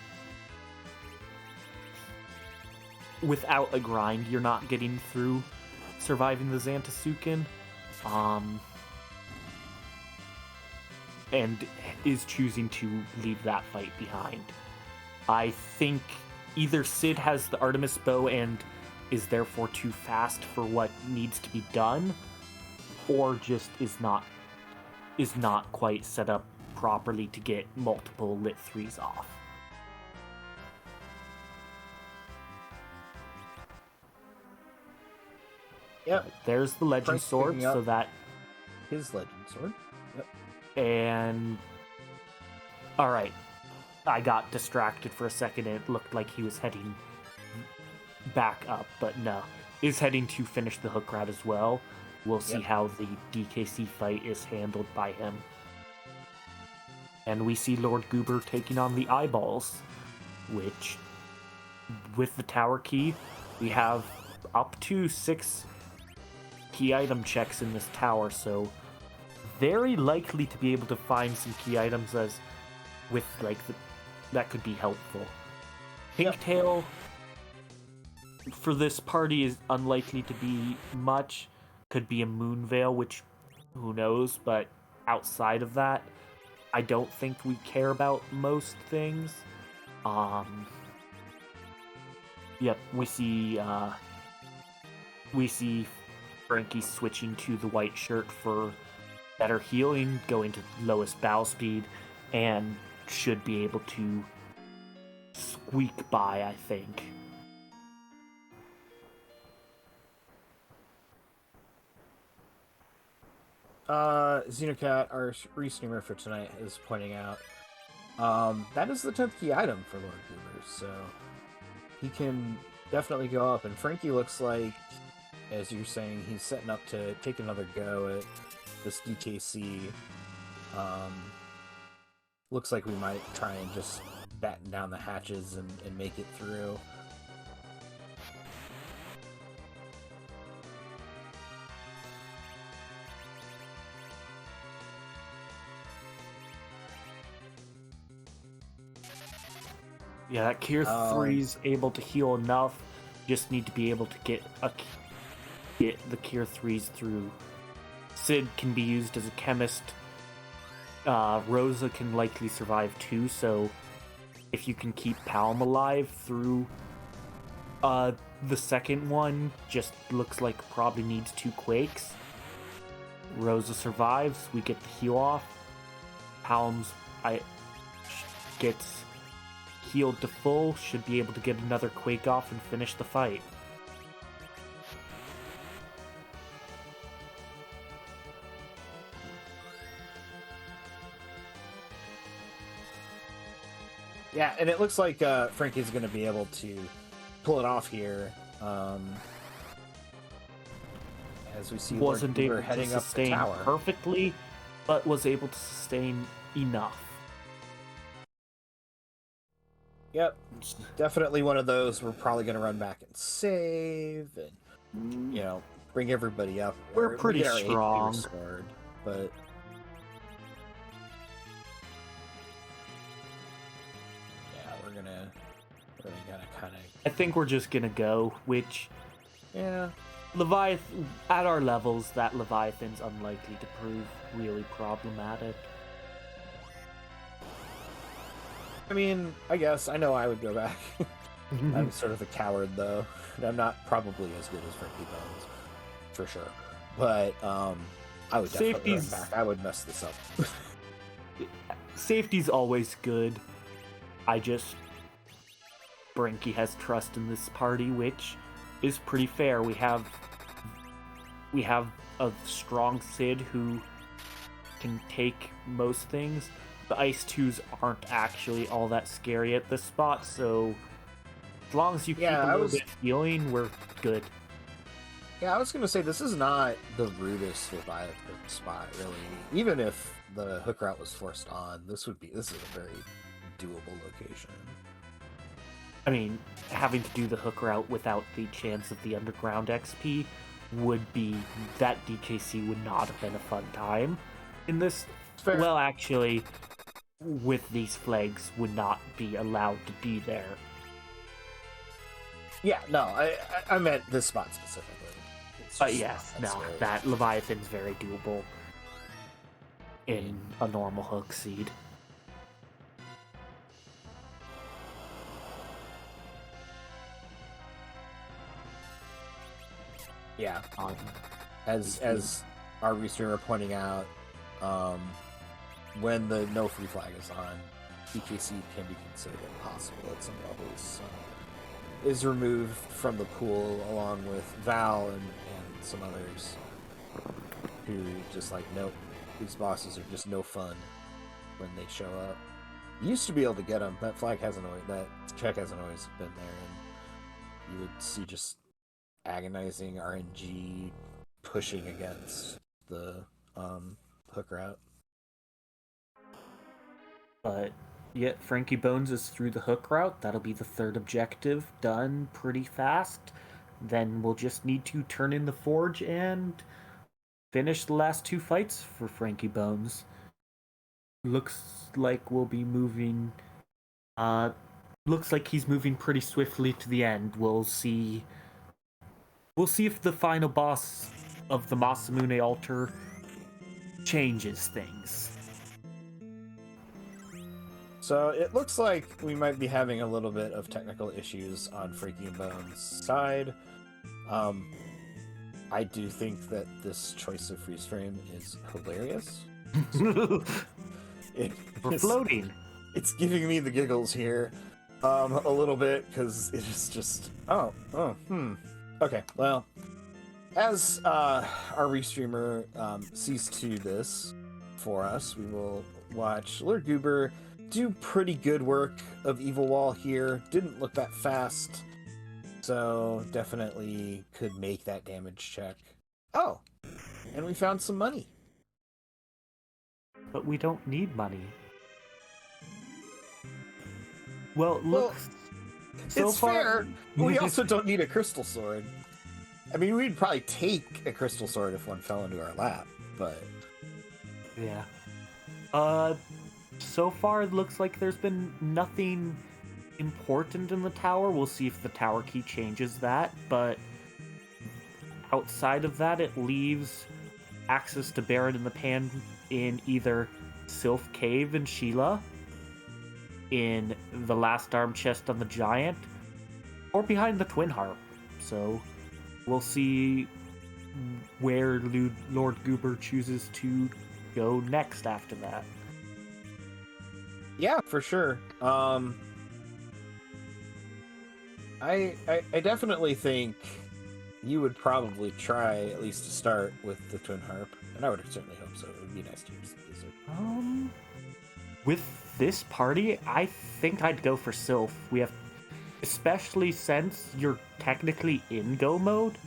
Without a grind, you're not getting through surviving the Xantasuken. And is choosing to leave that fight behind. I think either Cid has the Artemis bow and is therefore too fast for what needs to be done, or just is not quite set up properly to get multiple lit 3s off. Yep. There's the Legend Sword, so that his Legend Sword. Yep. And alright, I got distracted for a second and it looked like he was heading back up, but no. He's heading to finish the hook route as well. We'll see how the DKC fight is handled by him. And we see Lord Goober taking on the Eyeballs, which, with the Tower Key, we have up to 6 key item checks in this tower, so very likely to be able to find some key items that could be helpful. Pinktail for this party is unlikely to be much. Could be a Moon Veil, which who knows? But outside of that, I don't think we care about most things. Yep, we see Frankie switching to the white shirt for better healing, going to lowest battle speed, and should be able to squeak by, I think. Xenocat, our re-streamer for tonight, is pointing out that is the 10th key item for Lord Goober, so he can definitely go up. And Frankie looks like, as you're saying, he's setting up to take another go at this DKC. Looks like we might try and just batten down the hatches and make it through. Yeah, that Cure 3's able to heal enough. Just need to be able to get the Cure 3s through. Sid can be used as a chemist. Rosa can likely survive too, so if you can keep Palm alive through the second one, just looks like probably needs 2 Quakes. Rosa survives, we get the heal off. Palm's gets healed to full, should be able to get another Quake off and finish the fight. Yeah, and it looks like Frankie's going to be able to pull it off here. As we see, Wasn't able heading to up the sustain tower perfectly, but was able to sustain enough. Yep, definitely one of those. We're probably going to run back and save, and bring everybody up. We're pretty strong, restored, but yeah, we're gonna kind of. I think we're just gonna go. Which, yeah, Leviathan at our levels, that Leviathan's unlikely to prove really problematic. I mean, I guess I know I would go back. I'm sort of a coward, though. I'm not probably as good as Frankie Bones, for sure. But I would definitely run back. I would mess this up. Safety's always good. Brinky has trust in this party, which is pretty fair. We have a strong Sid who can take most things. The Ice 2s aren't actually all that scary at this spot, so as long as you keep a little bit healing, we're good. Yeah, I was going to say, this is not the rudest Leviathan spot, really. Even if the hook route was forced on, this is a very doable location. I mean, having to do the hook route without the chance of the underground XP that DKC would not have been a fun time in this. Fair. Well, actually, with these flags would not be allowed to be there. Yeah, no, I meant this spot specifically. That Leviathan's very doable in a normal hook seed. Yeah, as our restreamer pointing out, when the no free flag is on, DKC can be considered impossible at some levels. So is removed from the pool along with Val and some others who just like, nope, these bosses are just no fun when they show up. You used to be able to get them. That check hasn't always been there, and you would see just agonizing RNG pushing against the hook route. But yet Frankie Bones is through the hook route. That'll be the third objective done pretty fast. Then we'll just need to turn in the forge and finish the last 2 fights for Frankie Bones. Looks like we'll be moving. Looks like he's moving pretty swiftly to the end. We'll see if the final boss of the Masamune altar changes things. So it looks like we might be having a little bit of technical issues on frankiebones' side. I do think that this choice of freeze frame is hilarious. We're floating. It's giving me the giggles here, a little bit, because it is just okay. Well, as our restreamer sees to this for us, we will watch Lord Goober do pretty good work of Evil Wall here. Didn't look that fast, so definitely could make that damage check. Oh, and we found some money. But we don't need money. Well, look. So it's far, fair. We also don't need a crystal sword. I mean, we'd probably take a crystal sword if one fell into our lap, but... Yeah. So far, it looks like there's been nothing important in the tower. We'll see if the tower key changes that, but outside of that, it leaves access to Baron in the Pan in either Sylph Cave and Sheila, in the last arm chest on the Giant, or behind the Twin Harp. So we'll see where Lord Goober chooses to go next after that. Yeah, for sure. I definitely think you would probably try at least to start with the Twin Harp, and I would certainly hope so. It would be nice to use it. With this party, I think I'd go for Sylph. We have, especially since you're technically in go mode.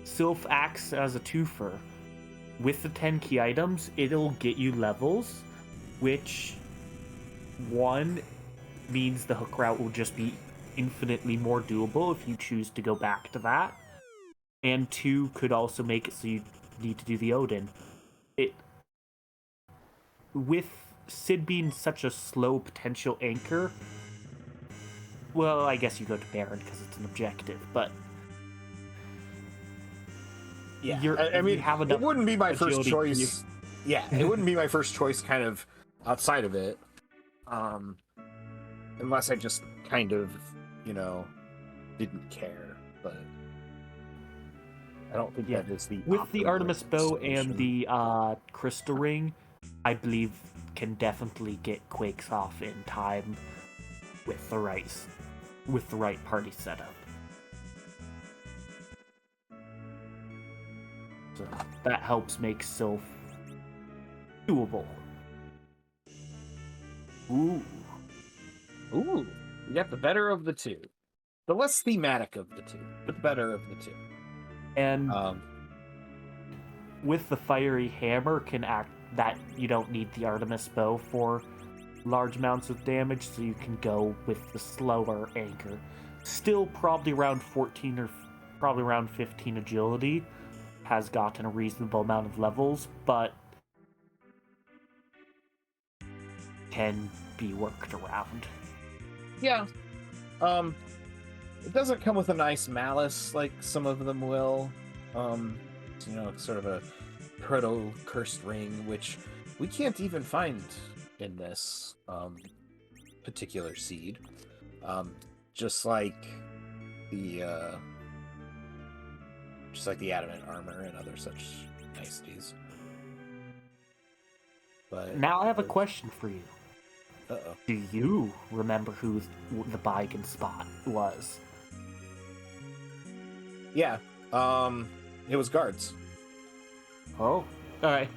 Sylph acts as a twofer. With the 10 key items, it'll get you levels, which one means the hook route will just be infinitely more doable if you choose to go back to that, and two could also make it so you need to do the Odin. With Sid being such a slow potential anchor, well, I guess you go to Baron because it's an objective, but yeah, I mean, it wouldn't be my first choice. Yeah, it wouldn't be my first choice kind of outside of it, unless I just kind of, didn't care, but I don't think that is the with the Artemis bow and the crystal ring, I believe can definitely get Quakes off in time with the right party setup. So that helps make Sylph doable. Ooh, we got the better of the two. The less thematic of the two, but the better of the two. And with the fiery hammer can act that you don't need the Artemis bow for large amounts of damage, so you can go with the slower anchor. Still probably around 14 or probably around 15 agility, has gotten a reasonable amount of levels, but can be worked around. Yeah. It doesn't come with a nice malice like some of them will. Sort of a proto-cursed ring, which we can't even find in this particular seed. Just like the adamant armor and other such niceties. But now I have a question for you. Uh-oh. Do you remember who the Bygone spot was? Yeah. It was guards. Oh, alright.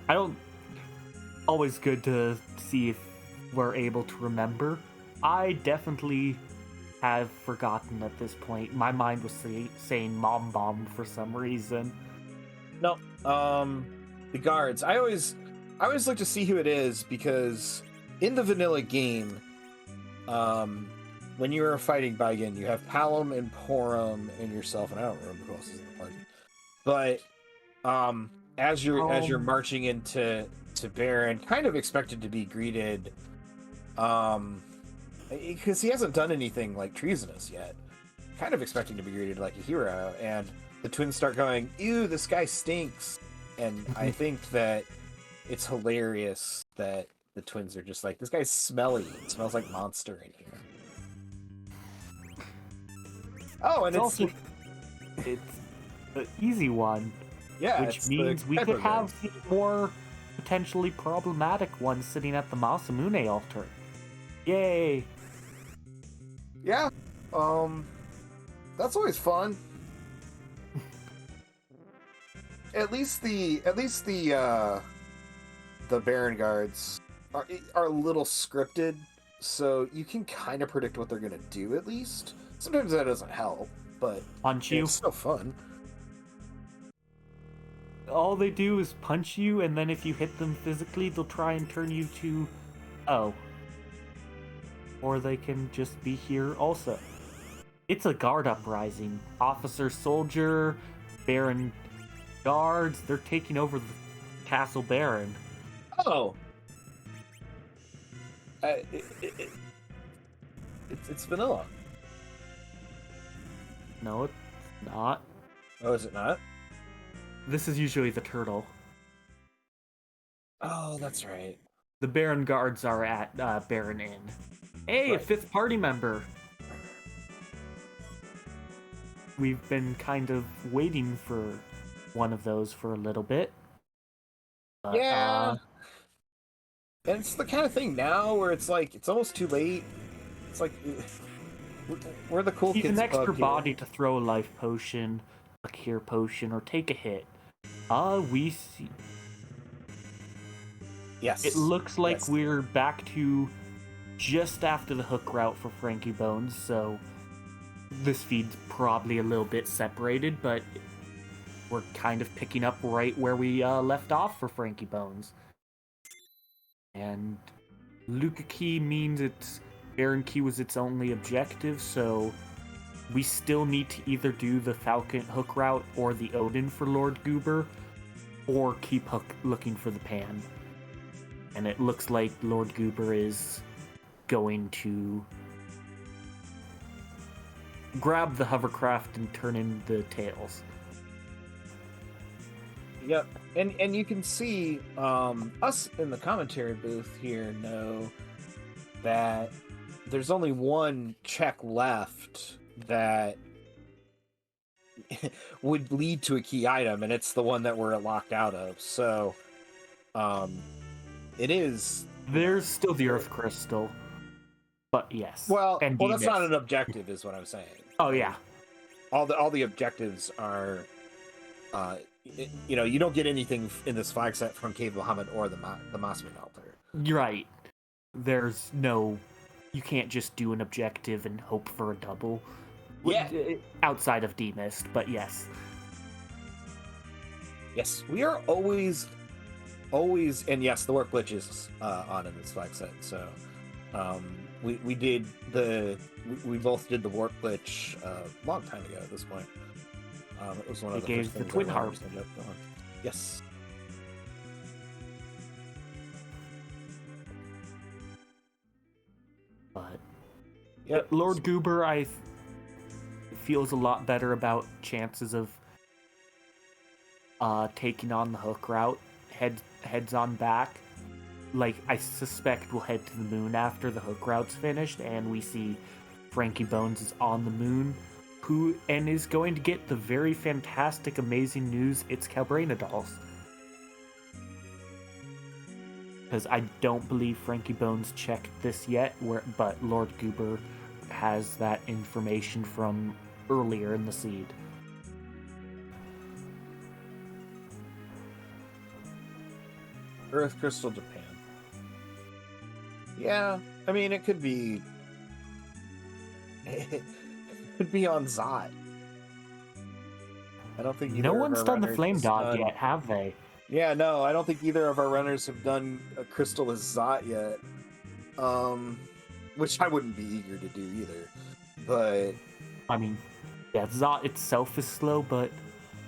I don't... Always good to see if we're able to remember. I definitely have forgotten at this point. My mind was saying Mom Bomb for some reason. No, the guards. I always like to see who it is, because in the vanilla game, when you are fighting Bygone, you have Palom and Porum and yourself, and I don't remember who else is in the party. But as you're marching into Baron, kind of expected to be greeted, because he hasn't done anything like treasonous yet. Kind of expecting to be greeted like a hero, and the twins start going, "Ew, this guy stinks," and I think that it's hilarious that the twins are just like, "This guy's smelly. It smells like monster in here." Oh, and it's an easy one. Yeah, which means we could have the more potentially problematic ones sitting at the Masamune altar. Yay! Yeah, that's always fun. At least the Baron guards are a little scripted, so you can kind of predict what they're gonna do. At least sometimes that doesn't help, but punch you. It's still fun. All they do is punch you, and then if you hit them physically, they'll try and turn you to O. Or they can just be here also. It's a guard uprising. Officer, soldier, Baron guards, they're taking over the Castle Baron. Oh. It's vanilla. No, it's not. Oh, is it not? This is usually the turtle. Oh, that's right. The Baron guards are at Baron Inn. Hey, right. A fifth party member. We've been kind of waiting for one of those for a little bit. Yeah. And it's the kind of thing now where it's like, it's almost too late. It's like, we're the cool kids. He's an extra body to throw a life potion, a cure potion, or take a hit. We see. Yes. It looks like we're back to just after the hook route for frankiebones, so this feed's probably a little bit separated, but we're kind of picking up right where we left off for frankiebones. And Luca Key means Baron Key was its only objective, so we still need to either do the Falcon hook route or the Odin for Lord Goober, or keep looking for the Pan. And it looks like Lord Goober is going to grab the hovercraft and turn in the tails. Yep, and you can see us in the commentary booth here know that there's only one check left that would lead to a key item, and it's the one that we're locked out of. So, it is. There's still the Earth Crystal, but yes. Well, that's not an objective, is what I'm saying. Oh yeah. All the objectives are, you don't get anything in this flag set from Cave Muhammad or the Masamune altar. You're right. There's no. You can't just do an objective and hope for a double. Yeah. Outside of D-Mist, but yes. Yes, we are always, and yes, the warp glitch is on in this flag set. So, we both did the warp glitch a long time ago at this point. It was one of the first things the twin harp. Yes. But yep. Lord Goober, feels a lot better about chances of taking on the hook route. Heads on back. Like, I suspect we'll head to the moon after the hook route's finished, and we see frankiebones is on the moon, and is going to get the very fantastic, amazing news, it's Calbrena dolls. Because I don't believe frankiebones checked this yet, but Lord Goober has that information from earlier in the seed. Earth Crystal Japan. Yeah, I mean, it could be... It could be on Zot. I don't think... No one's done the Flame Dog yet, have they? Yeah, no, I don't think either of our runners have done a Crystal as Zot yet. Which I wouldn't be eager to do either. But... I mean, yeah, Zot itself is slow, but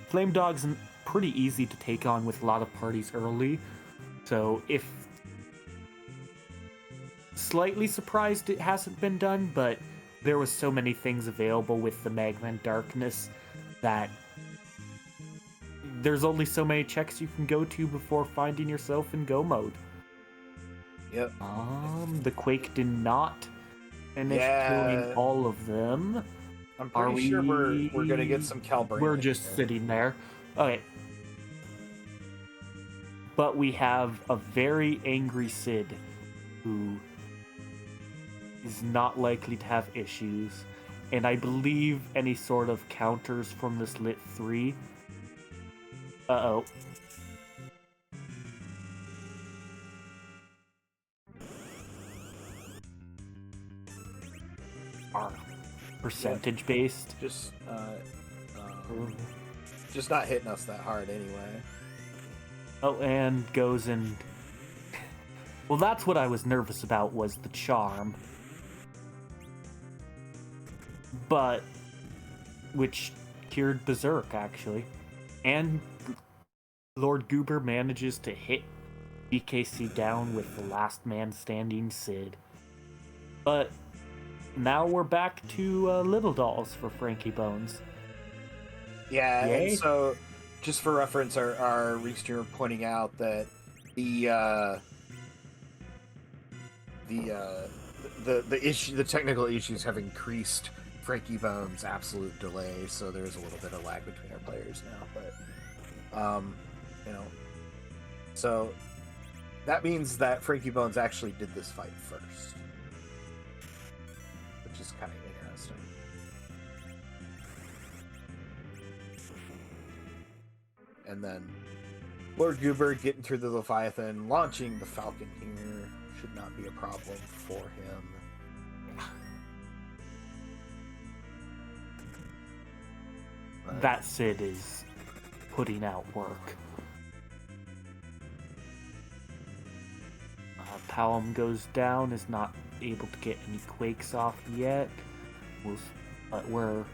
Flame Dog's pretty easy to take on with a lot of parties early. So if... Slightly surprised it hasn't been done, but there was so many things available with the Magma and Darkness that there's only so many checks you can go to before finding yourself in go mode. Yep. The Quake did not finish killing all of them. I'm pretty sure we're gonna get some Calbrain. We're just sitting there. Okay. But we have a very angry Sid who is not likely to have issues. And I believe any sort of counters from this Lit 3. Uh-oh. Are percentage based. Just not hitting us that hard anyway. Oh, and goes and... Well, that's what I was nervous about, was the charm. But... Which cured Berserk, actually. And Lord Goober manages to hit BKC down with the last man standing Sid. But now we're back to Little Dolls for frankiebones. Yeah, yay. And so... Just for reference, our restreamer pointing out that the technical issues have increased frankiebones' absolute delay, so there's a little bit of lag between our players now. But so that means that frankiebones actually did this fight first, which is kind of interesting. And then Lord Goober getting through the Leviathan, launching the Falcon here should not be a problem for him. That Sid is putting out work. Palom goes down, is not able to get any quakes off yet. But we're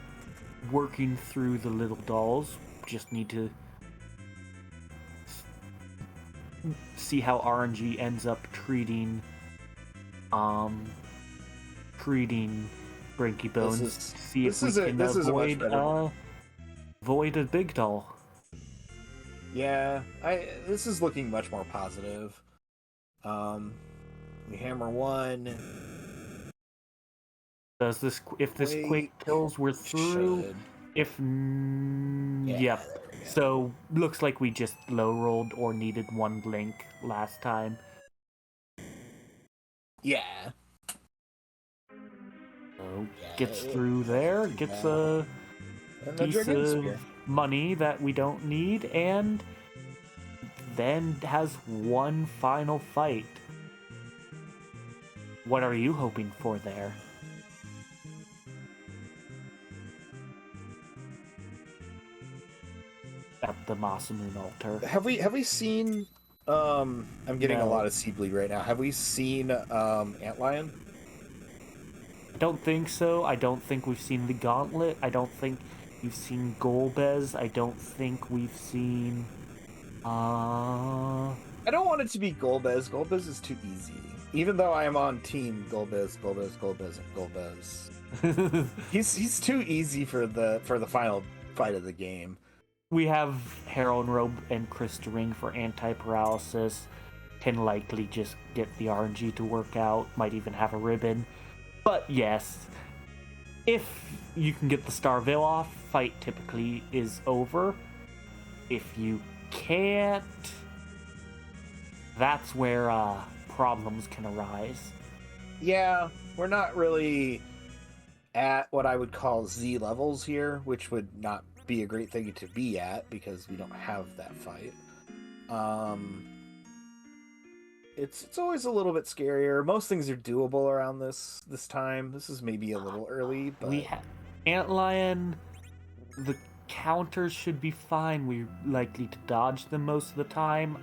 working through the little dolls. Just need to see how RNG ends up treating frankiebones. See if we can avoid a big doll. Yeah, this is looking much more positive. We hammer one. Does this, if this quake kills, we're through? Should. If yep. So looks like we just low rolled or needed one blink last time. Yeah. So gets through there, gets a piece of money that we don't need, and then has one final fight. What are you hoping for there? At the Masamune altar. Have we seen I'm getting a lot of sea bleed right now. Have we seen Antlion? I don't think so. I don't think we've seen the Gauntlet. I don't think we've seen Golbez. I don't think we've seen I don't want it to be Golbez. Golbez is too easy. Even though I am on team Golbez, and Golbez. he's too easy for the final fight of the game. We have Heroin Robe and Crystal Ring for anti-paralysis. Can likely just get the RNG to work out. Might even have a ribbon. But yes, if you can get the Starvale off, fight typically is over. If you can't, that's where problems can arise. Yeah, we're not really at what I would call Z levels here, which would not be a great thing to be at because we don't have that fight. It's always a little bit scarier. Most things are doable around this time. This is maybe a little early, but we have Antlion. The counters should be fine. We're likely to dodge them most of the time.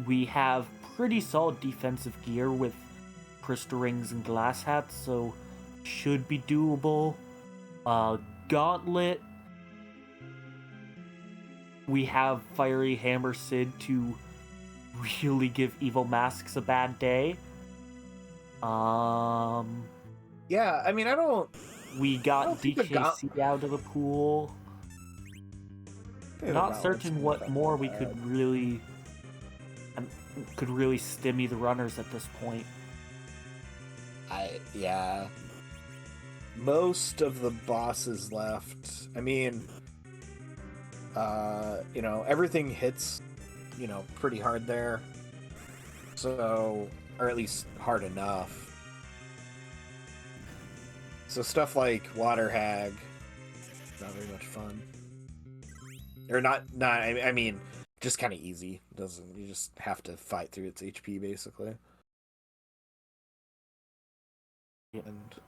We have pretty solid defensive gear with crystal rings and glass hats, so should be doable. Gauntlet. We have Fiery Hammer Sid to really give Evil Masks a bad day. Yeah, I mean, we got DKC out of the pool. Not certain what more we could really stimmy the runners at this point. Yeah. Most of the bosses left. I mean, everything hits, pretty hard there. So, or at least hard enough. So stuff like Water Hag, not very much fun. Or I mean, just kind of easy. You just have to fight through its HP, basically.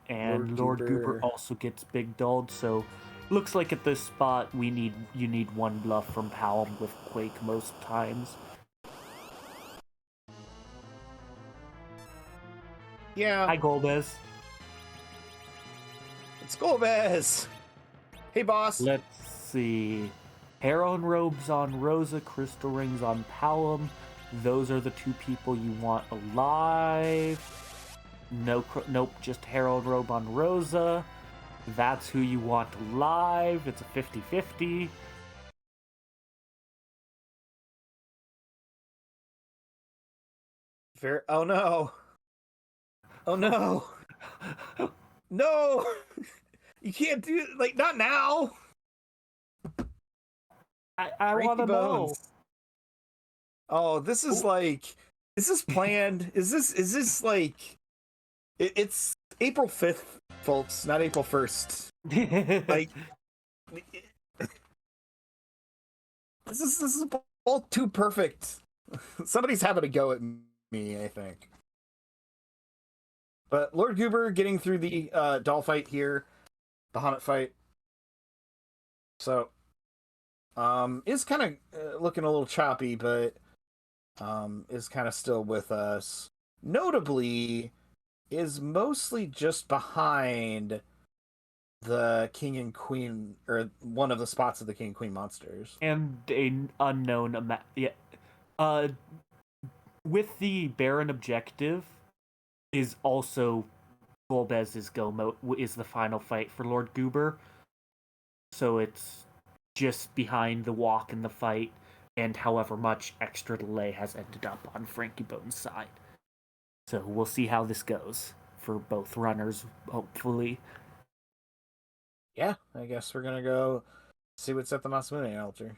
And Lord Goober also gets big dulled, so looks like at this spot you need one bluff from Palm with Quake most times. Yeah. Hi, Golbez. It's Golbez! Hey, boss! Let's see. Heron robes on Rosa, crystal rings on Palom. Those are the two people you want alive. Nope, just Herald robe on Rosa. That's who you want alive. It's a 50-50. Oh no! Oh no! No! You can't do it, not now! I want to know. Oh, this is planned. Is this it's April 5th, folks, not April 1st. This is all too perfect. Somebody's having a go at me, I think. But Lord Goober getting through the doll fight here, the Haunted fight. So, is kind of looking a little choppy, but is kind of still with us. Notably, is mostly just behind the King and Queen, or one of the spots of the King and Queen monsters. And an unknown amount. Yeah. With the Baron objective, is also Golbez's is the final fight for Lord Goober. So it's just behind the walk and the fight, and however much extra delay has ended up on frankiebones' side. So we'll see how this goes for both runners, hopefully. Yeah, I guess we're gonna go see what's at the Masamune altar.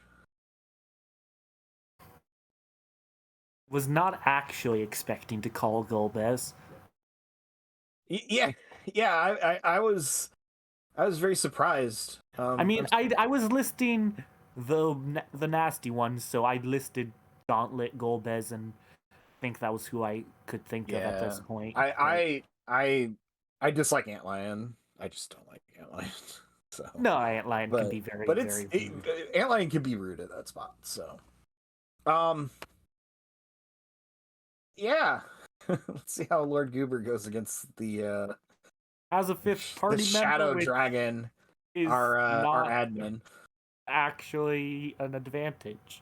Was not actually expecting to call Golbez. Yeah, I was very surprised. I was listing the nasty ones, so I listed Gauntlet, Golbez, and I think that was who I could think of at this point. I dislike Antlion. I just don't like Antlion. So no, Antlion can be very, very rude. Antlion can be rude at that spot. So, yeah. Let's see how Lord Goober goes against the as a fifth party member, Shadow Dragon, our admin. Actually, an advantage.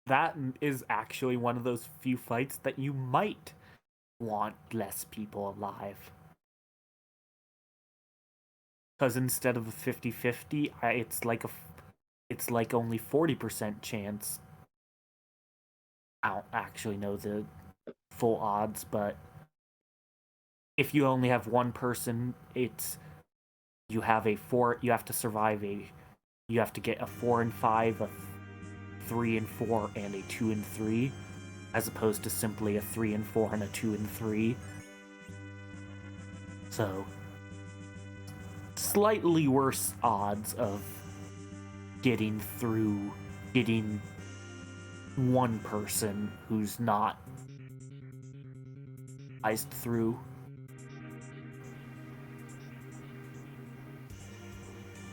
That is actually one of those few fights that you might want less people alive. Because instead of a 50-50, it's like only 40% chance. I don't actually know the full odds, but if you only have one person, you have to survive you have to get a 4 and 5, a 3 and 4, and a 2 and 3, as opposed to simply a 3 and 4 and a 2 and 3. So, slightly worse odds of getting one person who's not iced through.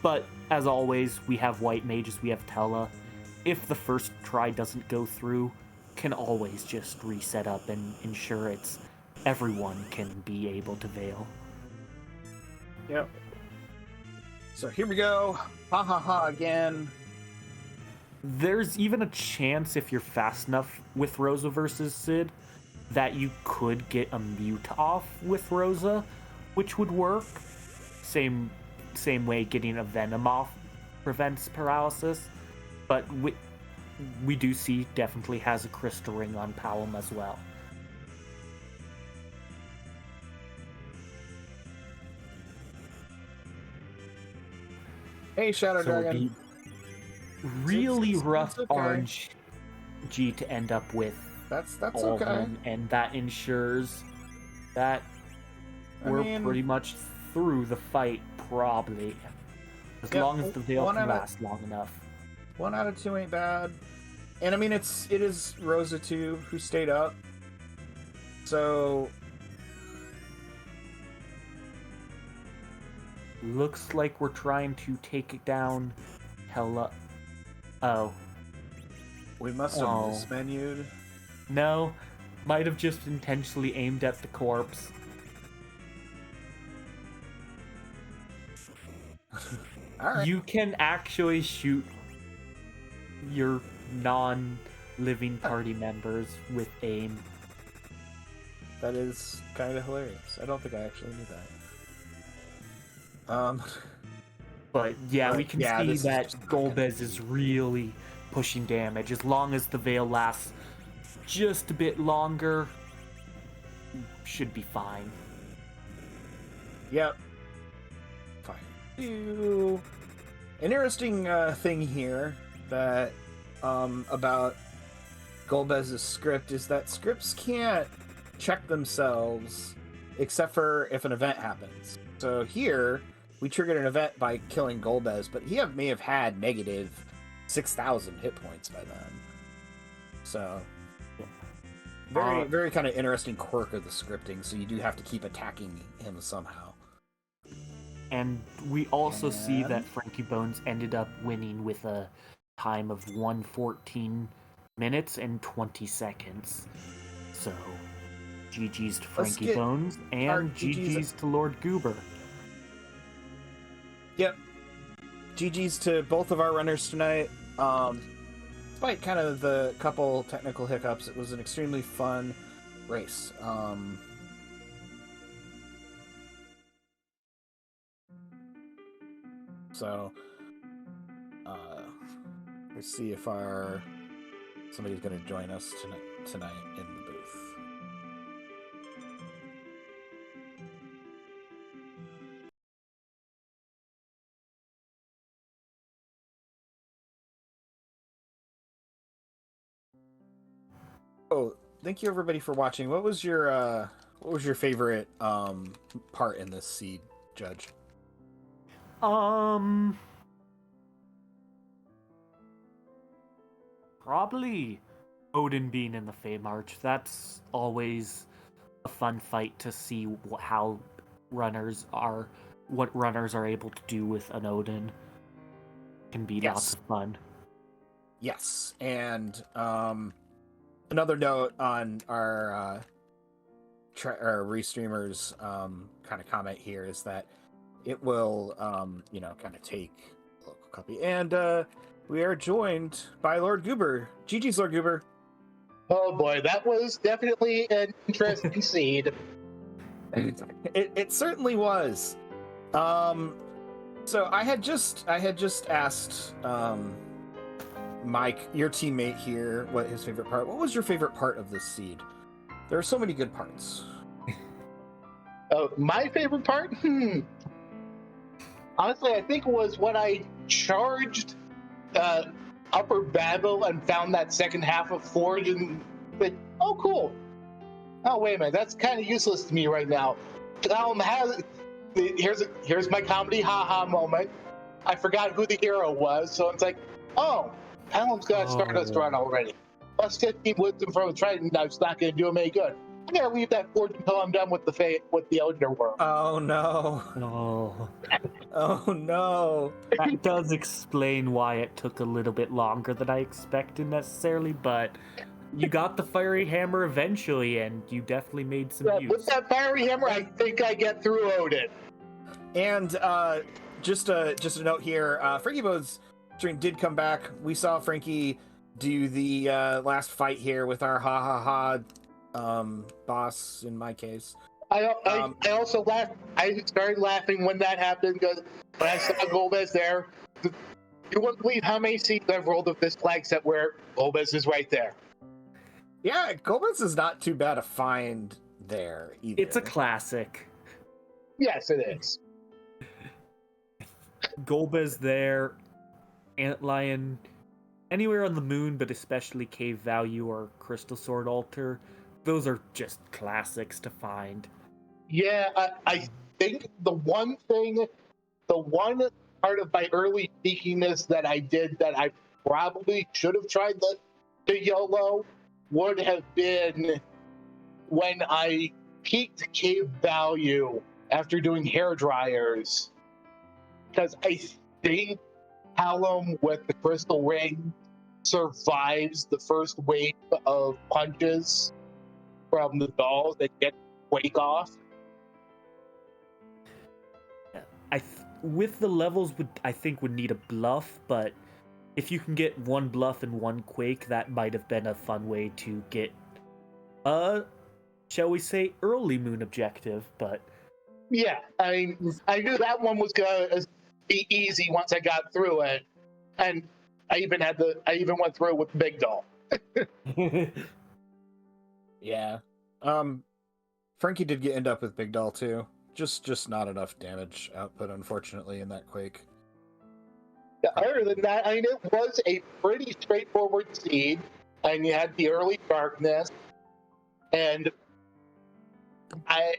But, as always, we have white mages, we have Tella. If the first try doesn't go through, can always just reset up and ensure everyone can be able to veil. Yep. So here we go. Ha ha ha again. There's even a chance, if you're fast enough with Rosa versus Sid, that you could get a mute off with Rosa, which would work. Same same way getting a Venom off prevents paralysis, but we do see definitely has a crystal ring on Palom as well. Hey, Shadow Dragon. Really rough okay. RNG to end up with. That's okay. Them, and that ensures that we're pretty much through the fight, probably. As long as the Veil can last long enough. 1 out of 2 ain't bad. And I mean, it is Rosa 2 who stayed up. So... looks like we're trying to take it down. Hella. Oh. We must have mismenued. No. Might have just intentionally aimed at the corpse. Alright. You can actually shoot your non-living party members with aim. That is kind of hilarious. I don't think I actually knew that. But yeah, we can see that Golbez is really pushing damage. As long as the Veil lasts just a bit longer, should be fine. Yep. Fine. An interesting thing here that about Golbez's script is that scripts can't check themselves except for if an event happens. So here, we triggered an event by killing Golbez, but he may have had negative 6,000 hit points by then. So, very kind of interesting quirk of the scripting, so you do have to keep attacking him somehow. And we also see that frankiebones ended up winning with a time of 1:14 minutes and 20 seconds. So, GG's to frankiebones, and GG's to Lord Goober. Yep. GG's to both of our runners tonight. Despite kind of the couple technical hiccups, it was an extremely fun race. So, let's see if somebody's going to join us tonight in the booth. Oh, thank you everybody for watching. What was your favorite part in this seed, Judge? Probably Odin being in the Fey March. That's always a fun fight to see what runners are able to do with an Odin. Can be lots of fun. Yes, and another note on our restreamers kind of comment here is that it will kind of take a local copy, and we are joined by Lord Goober. GG's Lord Goober. Oh boy, that was definitely an interesting seed. It certainly was. So I had just asked Mike, your teammate here, what his favorite part. What was your favorite part of this seed? There are so many good parts. Oh, my favorite part? Honestly, I think it was when I charged Upper Babel and found that second half of Forge and went, oh, cool. Oh, wait a minute, that's kind of useless to me right now. Here's my comedy haha moment. I forgot who the hero was, so it's like, oh, Palom's got to start us run already. Plus 15 wisdom from a Triton, that's not going to do him any good. I gotta leave that Forge until I'm done with the Elder World. Oh no. Oh. Oh no. That does explain why it took a little bit longer than I expected necessarily, but you got the Fiery Hammer eventually, and you definitely made some use. With that Fiery Hammer, I think I get through Odin. And just a note here, frankiebones stream did come back. We saw Frankie do the last fight here with our boss, in my case. I also laughed. I started laughing when that happened because when I saw Golbez there, you wouldn't believe how many seeds I've rolled of this flag set where Golbez is right there. Yeah, Golbez is not too bad to find there either. It's a classic. Yes, it is. Golbez there, Antlion, anywhere on the moon, but especially Cave Value or Crystal Sword Altar. Those are just classics to find. Yeah, I think the one part of my early sneakiness that I did that I probably should have tried the YOLO would have been when I peaked Cave Value after doing hair dryers. Because I think Hallam with the Crystal Ring survives the first wave of punches from the dolls that get Wake off. With the levels, I think would need a bluff, but if you can get one bluff and one quake, that might have been a fun way to get shall we say, early moon objective. But yeah, I knew that one was gonna be easy once I got through it, and I even went through it with Big Doll. Yeah. Frankie did end up with Big Doll too. Just not enough damage output, unfortunately, in that quake. Yeah, other than that, I mean, it was a pretty straightforward seed, and you had the early darkness, and I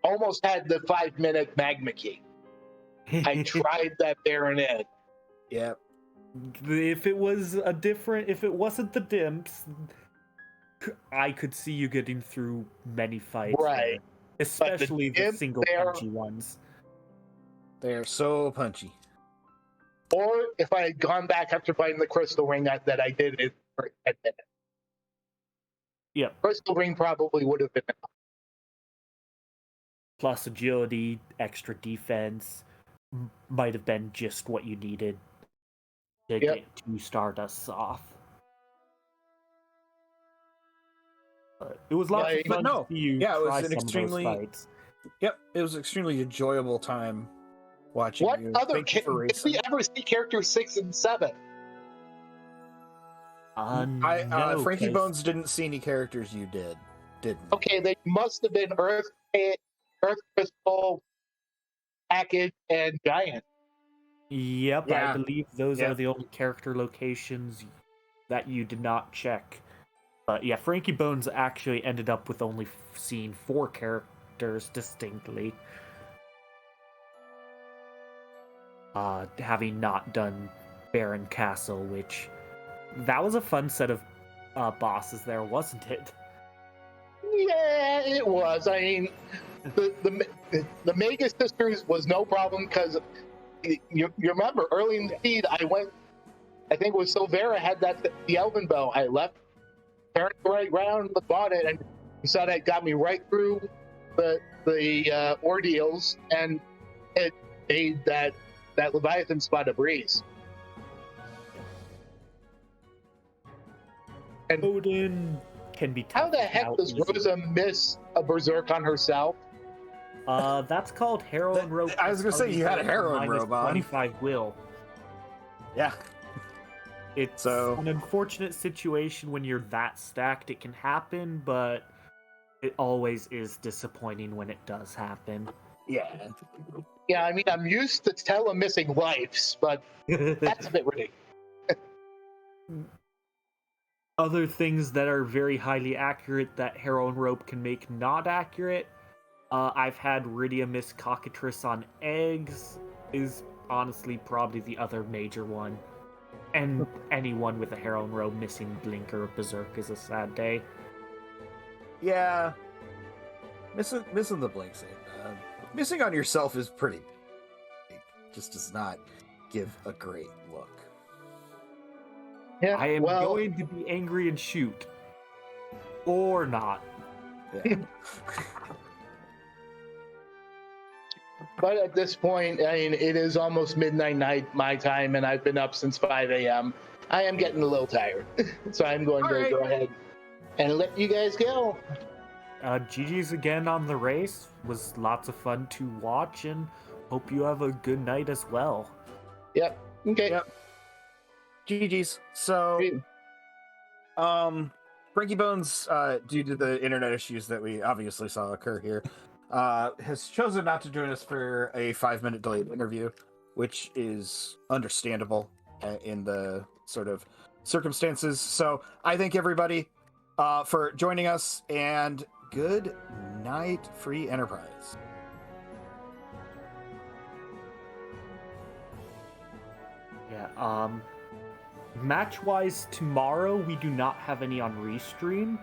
almost had the 5-minute magma key. I tried that there and in. Yep. If it wasn't the dimps, I could see you getting through many fights. Right. There. Especially the single punchy ones. They're so punchy. Or if I had gone back after fighting the Crystal Ring that I did it for 10 minutes. Yeah. Crystal Ring probably would have been enough. Plus agility, extra defense, might have been just what you needed to get 2 Stardusts off. But it was lots of fun to see you try some of those fights. Yep, it was an extremely enjoyable time watching what you. Other did we ever see characters 6 and 7? No, Frankie Bones didn't see any characters you didn't. Okay, they must have been Earth Crystal, Package, and Giant. Yep, yeah. I believe those are the only character locations that you did not check. But yeah, Frankie Bones actually ended up with only seeing 4 characters distinctly. Having not done Baron Castle, which that was a fun set of bosses there, wasn't it? Yeah, it was. I mean, the Mega Sisters was no problem because you remember early in the feed I think it was Silvera had the Elven Bow. I left, turned right round, bought it, and you saw that got me right through the ordeals, and it made that Leviathan spot a breeze. And Odin can be tough. How the heck does Rosa miss a berserk on herself? That's called Heroine Rope. I was gonna say you had a Heroine Rope on. 25 will. Yeah. It's an unfortunate situation when you're that stacked. It can happen, but it always is disappointing when it does happen. Yeah. Yeah, I mean, I'm used to Tella missing lives, but that's a bit ridiculous. Other things that are very highly accurate that Heroine Rope can make not accurate. I've had Rydia miss Cockatrice on eggs, is honestly probably the other major one. And anyone with a Heroine Rope missing Blink or Berserk is a sad day. Yeah. Missing the Blink save. Missing on yourself is pretty big. Just does not give a great look. Yeah, I am going to be angry and shoot. Or not. Yeah. But at this point, I mean, it is almost midnight night my time, and I've been up since 5 a.m. I am getting a little tired, so I'm going to go ahead and let you guys go. GG's again on the race. Was lots of fun to watch, and hope you have a good night as well. Yep. Okay. Yep. GG's. So, Frankie Bones, due to the internet issues that we obviously saw occur here, has chosen not to join us for a 5-minute delayed interview, which is understandable in the sort of circumstances. So I thank everybody for joining us, and good night, Free Enterprise. Yeah, match-wise, tomorrow we do not have any on Restream,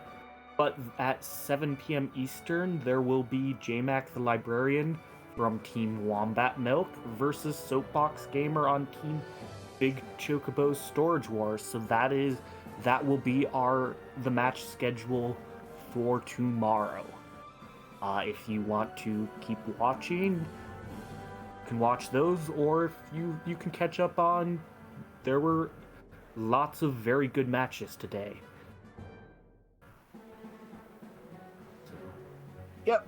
but at 7 p.m. Eastern, there will be JMac the Librarian from Team Wombat Milk versus Soapbox Gamer on Team Big Chocobo Storage Wars. So that will be the match schedule for tomorrow. If you want to keep watching, you can watch those, or if you can catch up on, there were lots of very good matches today. Yep.